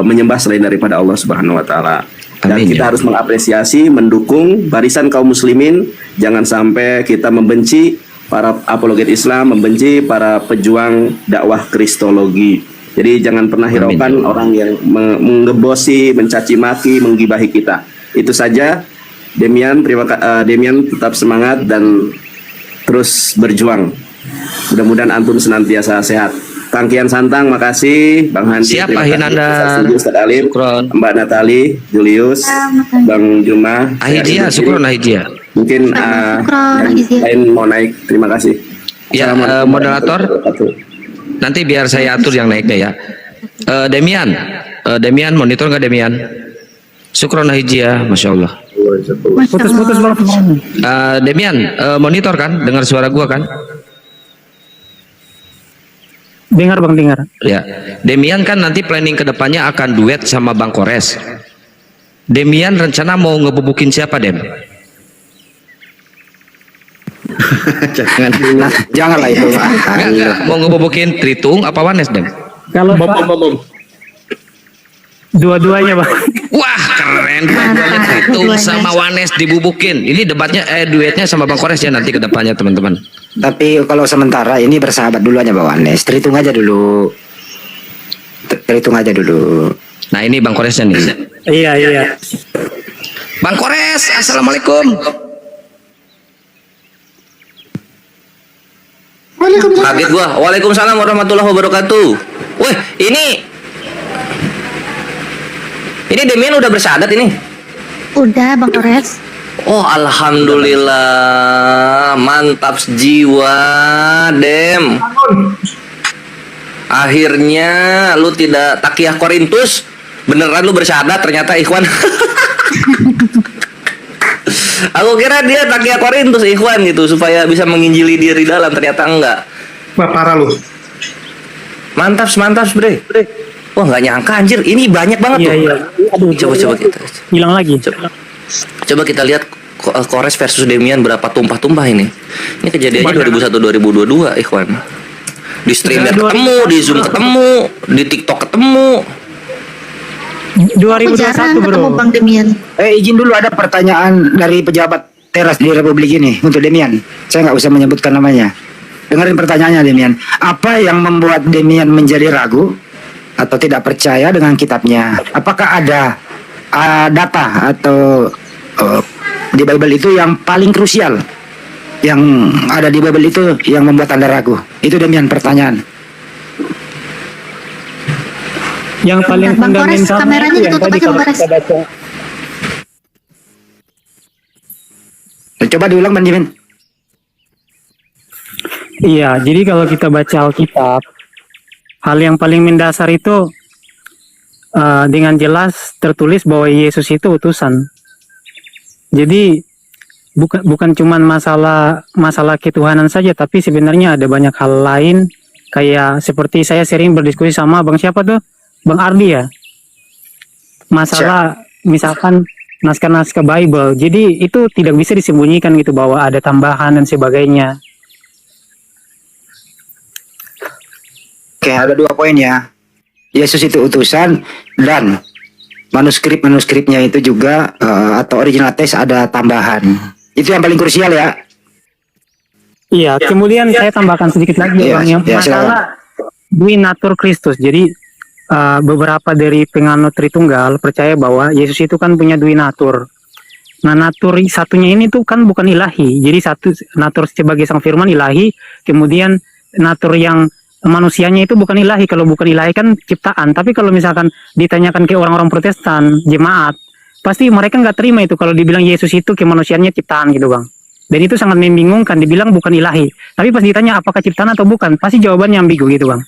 menyembah selain daripada Allah Subhanahu wa taala. Dan kita harus mengapresiasi, mendukung barisan kaum muslimin. Jangan sampai kita membenci para apologet Islam, membenci para pejuang dakwah kristologi. Jadi jangan pernah hiraukan orang yang menggebosi, mencaci maki, menggibahi kita. Itu saja. Demian tetap semangat dan terus berjuang. Mudah-mudahan antum senantiasa sehat. Kang Kian Santang, makasih. Bang Handi, Siap, terima Ahin kasih. Anda. Ustaz Alif, Mbak Natali, Julius, Bang Juma, Ahijia, syukur Ahijia. mungkin yang lain mau naik. Terima kasih. Ya, Assalamualaikum moderator, warahmatullahi wabarakatuh. nanti biar saya atur yang naiknya ya. Demian, monitor nggak Demian? Syukron Ahijia, Masya Allah. Putus-putus Bang. Demian, monitor kan? Dengar suara gua kan? Dengar Bang, dengar. Ya, Demian kan nanti planning kedepannya akan duet sama Bang Kores. Demian rencana mau ngebubukin siapa, Dem? Janganlah itu. Enggak. Mau ngebubukin Tritung apa Wanes, Dem? Kalau dua-duanya Bang. Wah, keren. Dua-duanya Tritung sama Wanes dibubukin. Ini debatnya, duetnya sama Bang Kores ya nanti kedepannya, teman-teman. Tapi kalau sementara ini bersahabat dulu aja Bang Wanes. Terhitung aja dulu. Terhitung aja dulu. Nah, ini Bang Koresnya nih. Iya. Bang Kores, assalamualaikum. Kaget gua. Waalaikumsalam warahmatullahi wabarakatuh. Wih, ini Demian udah bersyahadat ini? Udah Bang Kores. Oh, alhamdulillah. Mantap jiwa, Dem. Akhirnya lu tidak takiyah Korintus. Beneran lu bersyahadat ternyata, ikhwan. Aku kira dia takiyah Korintus, ikhwan, gitu, supaya bisa menginjili diri dalam, ternyata enggak. Wah, parah lu. Mantap, bre. Wah, nggak nyangka anjir, ini banyak banget tuh. Iya. Aduh, Coba kita hilang lagi. coba kita lihat Kores versus Demian berapa tumpah-tumpah ini. Ini kejadiannya 2001-2022, ikhwan. Di Streamyard ketemu, di Zoom ketemu, di TikTok ketemu. 2021 Jarang Bro. ketemu Bang Demian. Izin dulu, ada pertanyaan dari pejabat teras di Republik ini untuk Demian. Saya nggak usah menyebutkan namanya. Dengerin pertanyaannya Demian. Apa yang membuat Demian menjadi ragu atau tidak percaya dengan kitabnya? Apakah ada data atau di Bible itu yang paling krusial, yang ada di Bible itu yang membuat Anda ragu? Itu Demian pertanyaan. Yang paling Bang Kores, fundamental kameranya itu yang ditutup tadi aja, Bang kalau Kores. kita baca. Coba diulang Bang Demian. Iya, jadi kalau kita baca Alkitab, hal yang paling mendasar itu dengan jelas tertulis bahwa Yesus itu utusan. Jadi bukan cuman masalah ketuhanan saja, tapi sebenarnya ada banyak hal lain, kayak seperti saya sering berdiskusi sama Bang siapa tuh? Bang Ardi ya. Masalah misalkan naskah-naskah Bible. Jadi itu tidak bisa disembunyikan gitu bahwa ada tambahan dan sebagainya. Oke, ada 2 poin ya. Yesus itu utusan, dan manuskrip-manuskripnya itu juga atau original text ada tambahan. Itu yang paling krusial ya. Iya, kemudian saya tambahkan sedikit lagi Iya, Bang, yang iya, masalah duinatur Kristus. Jadi beberapa dari penganut Tritunggal percaya bahwa Yesus itu kan punya duinatur. Nah, natur satunya ini tuh kan bukan ilahi. Jadi satu natur sebagai sang firman ilahi, kemudian natur yang manusianya itu bukan ilahi. Kalau bukan ilahi kan ciptaan. Tapi kalau misalkan ditanyakan ke orang-orang Protestan, jemaat, pasti mereka nggak terima itu kalau dibilang Yesus itu kemanusiaannya ciptaan gitu bang. Dan itu sangat membingungkan, dibilang bukan ilahi. Tapi pas ditanya apakah ciptaan atau bukan, pasti jawabannya ambigu gitu bang.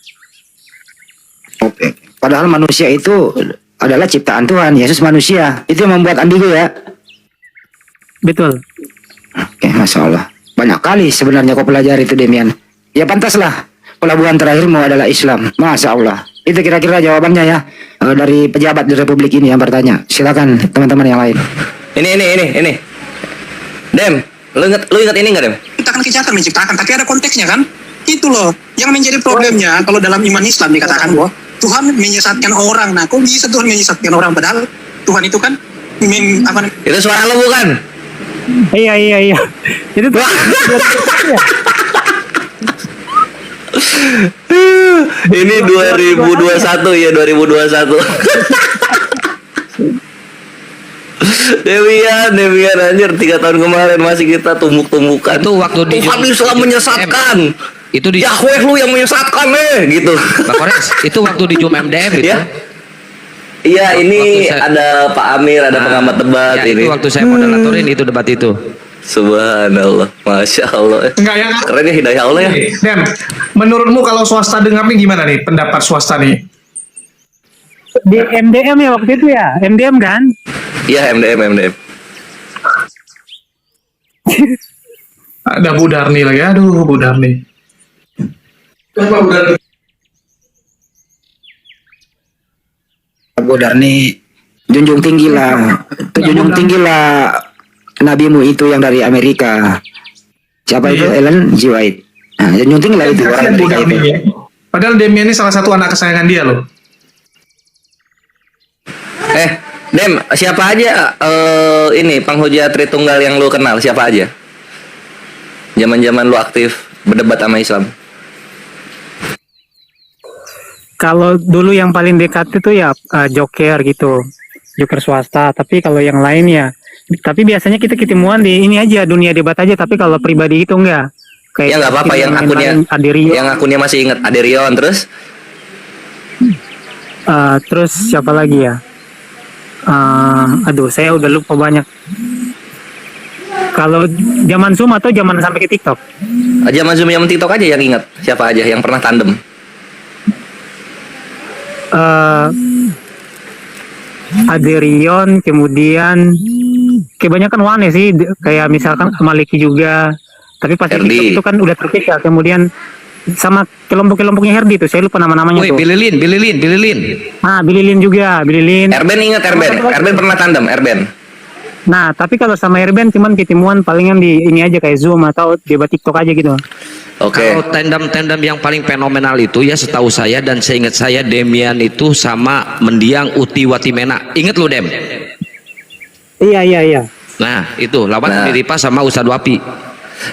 Oke. Padahal manusia itu adalah ciptaan Tuhan, Yesus manusia. Itu yang membuat ambigu ya. Betul. Oke, Masya Allah. Banyak kali sebenarnya kau pelajari itu Demian. Ya pantaslah. Pelabuhan terakhirmu adalah Islam. Masya Allah. Itu kira-kira jawabannya ya. Dari pejabat di Republik ini yang bertanya. Silakan teman-teman yang lain. Ini. Dem, lu ingat ini nggak Dem? Menciptakan kejahatan menciptakan, tapi ada konteksnya kan? Itu loh yang menjadi problemnya kalau dalam iman Islam dikatakan bahwa Tuhan menyesatkan orang. Nah, kok bisa Tuhan menyesatkan orang padahal Tuhan itu kan Itu suara lo bukan? Iya. Itu tuh. Ini 2021 ya, 2021. Demian anjir 3 tahun kemarin masih kita tumbuk-tumbukan. Itu waktu di Tuhan Islam menyesatkan. Itu di Yahweh lu yang menyesatkan gitu. Pak Kores, itu waktu di Zoom MDM itu. Ya. Iya, ini saya- ada Pak Amir, ada pengamat debat Ya, ini. itu waktu saya moderatorin itu debat itu. Subhanallah, Masya Allah. Enggak ya? Keren ya hidayah Allah ya. Dem, menurutmu kalau swasta dengar nih gimana nih pendapat swasta nih? Di MDM ya waktu itu ya, MDM kan? Iya, MDM. Ada Bu Darni lagi, aduh Bu Darni. Abu Darni, junjung tinggilah nabimu itu yang dari Amerika. Siapa itu? Ellen G. White. Nah, junjung tinggilah itu orang Kasihan Bu Amerika Darni itu. ya. Padahal Demian ini salah satu anak kesayangan dia loh. Dem, siapa aja ini penghujat Tritunggal yang lu kenal? Siapa aja? Zaman-zaman lu aktif berdebat sama Islam. Kalau dulu yang paling dekat itu ya Joker gitu, Joker swasta. Tapi kalau yang lain ya, tapi biasanya kita ketemuan di ini aja, dunia debat aja. Tapi kalau pribadi itu enggak. Ya nggak apa-apa, yang akunnya masih ingat Aderion terus. Terus siapa lagi ya? Aduh, saya udah lupa banyak. Kalau zaman Zoom atau zaman sampai ke TikTok? Zaman Zoom, zaman TikTok aja yang ingat. Siapa aja yang pernah tandem? Aderion, kemudian kebanyakan Wane sih, kayak misalkan Maliki juga. Tapi pas Herdi. TikTok itu kan udah terpisah. Kemudian sama kelompok-kelompoknya Herdi itu, saya lupa nama-namanya Woi, tuh. Billy Lin. Billy Lin juga, Billy Lin. Erben ingat Erben pernah tandem Erben. Nah, tapi kalau sama Erben cuman ketemuan palingan di ini aja kayak Zoom atau debat TikTok aja gitu. Oke. Kalau tandem yang paling fenomenal itu ya setahu saya dan seingat saya Demian itu sama mendiang Uti Watimena. Ingat lu Dem? Iya. Nah, itu lawan Uniripa sama Ustadz Wapi.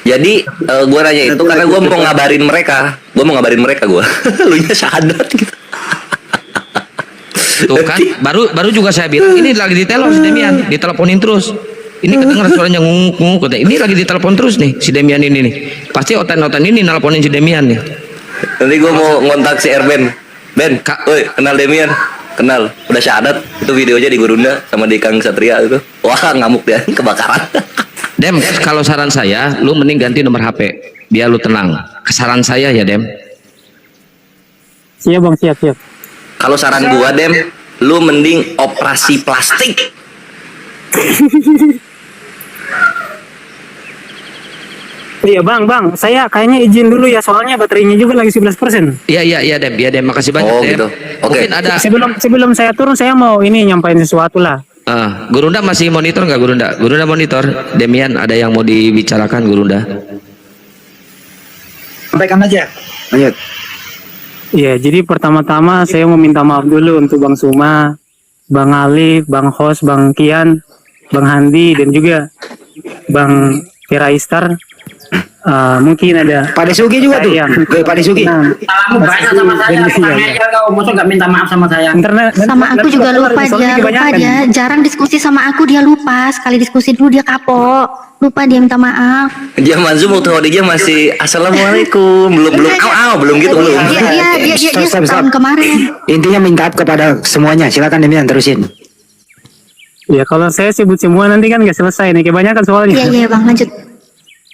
Jadi gue nanya itu karena gue mau ngabarin mereka. Gue lu nya syahadat gitu. Tuh kan, baru juga saya bilang ini lagi ditelepon si Demian, diteleponin terus. Ini kedengar suaranya ngunguk. Ini lagi ditelepon terus nih si Demian ini nih. Pasti otan-otan ini nelponin si Demian nih. Nanti gue mau ngontak si Erben. Ben, woi kenal Demian? Kenal, udah syahadat. Itu videonya di Gurunda sama di Kang Satria itu. Wah ngamuk dia, kebakaran. Dem, kalau saran saya, lu mending ganti nomor HP biar lu tenang. Saran saya ya Dem. Siap bang, siap. Kalau saran gua Dem, lu mending operasi plastik. Iya bang, saya kayaknya izin dulu ya, soalnya baterainya juga lagi 11%. Iya Dem, makasih banyak Oh, Dem. gitu. Oke. Mungkin ada Sebelum saya turun, saya mau ini nyampain sesuatu lah. Gurunda masih monitor nggak Gurunda? Gurunda monitor. Demian ada yang mau dibicarakan Gurunda? Sampaikan aja. Lanjut. Iya, jadi pertama-tama saya mau minta maaf dulu untuk Bang Suma, Bang Alif, Bang Hos, Bang Kian, Bang Handi, dan juga Bang Teraistar. mungkin ada Pak Desugi juga tuh. Pak Desugi. Banyak sama saya, aja kau masa nggak minta maaf sama saya. Internet Sama aku juga lupa dia jarang diskusi sama aku, dia lupa. Sekali diskusi dulu dia kapok. Lupa dia minta maaf. Dia manzum waktu dia masih assalamualaikum, belum gitu belum. Dia setahun kemarin. Intinya minta maaf kepada semuanya. Silakan Demian terusin. ya kalau saya sebut semua nanti kan nggak selesai nih, kebanyakan soalnya. Iya Bang, lanjut.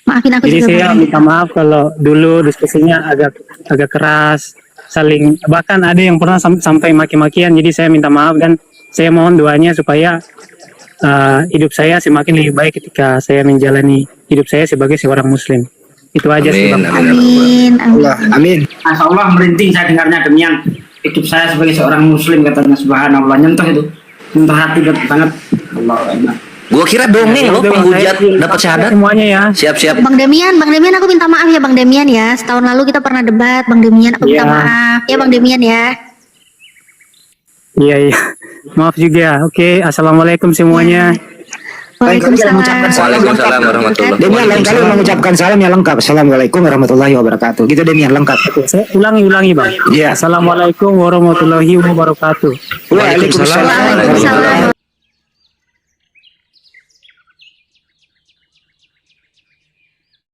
Maafin aku Jadi juga. saya Bang. minta maaf kalau dulu diskusinya agak keras, saling bahkan ada yang pernah sampai maki-makian. Jadi saya minta maaf dan saya mohon doanya supaya hidup saya semakin lebih baik ketika saya menjalani hidup saya sebagai seorang muslim. Itu aja sih Bang. Amin. Amin. Masya Allah merinding saya dengarnya Demian. Hidup saya sebagai seorang muslim katanya, subhanallah, nyentuh itu. Nyentuh hati banget. Allah Akbar. Gua kira dongeng loh penghujat dapat syahadat. Semuanya ya. Siap-siap. Bang Demian aku minta maaf ya Bang Demian ya. Setahun lalu kita pernah debat, Bang Demian aku minta Iya. maaf. Ya Bang Demian ya. Iya. Maaf juga. Oke, assalamualaikum semuanya. Waalaikumsalam. Waalaikumsalam warahmatullahi Demian lain kali mengucapkan salam yang lengkap. Assalamualaikum warahmatullahi wabarakatuh. Gitu Demian lengkap. Saya ulangi Bang. Iya. Assalamualaikum warahmatullahi wabarakatuh. Waalaikumsalam. Waalaikumsalam.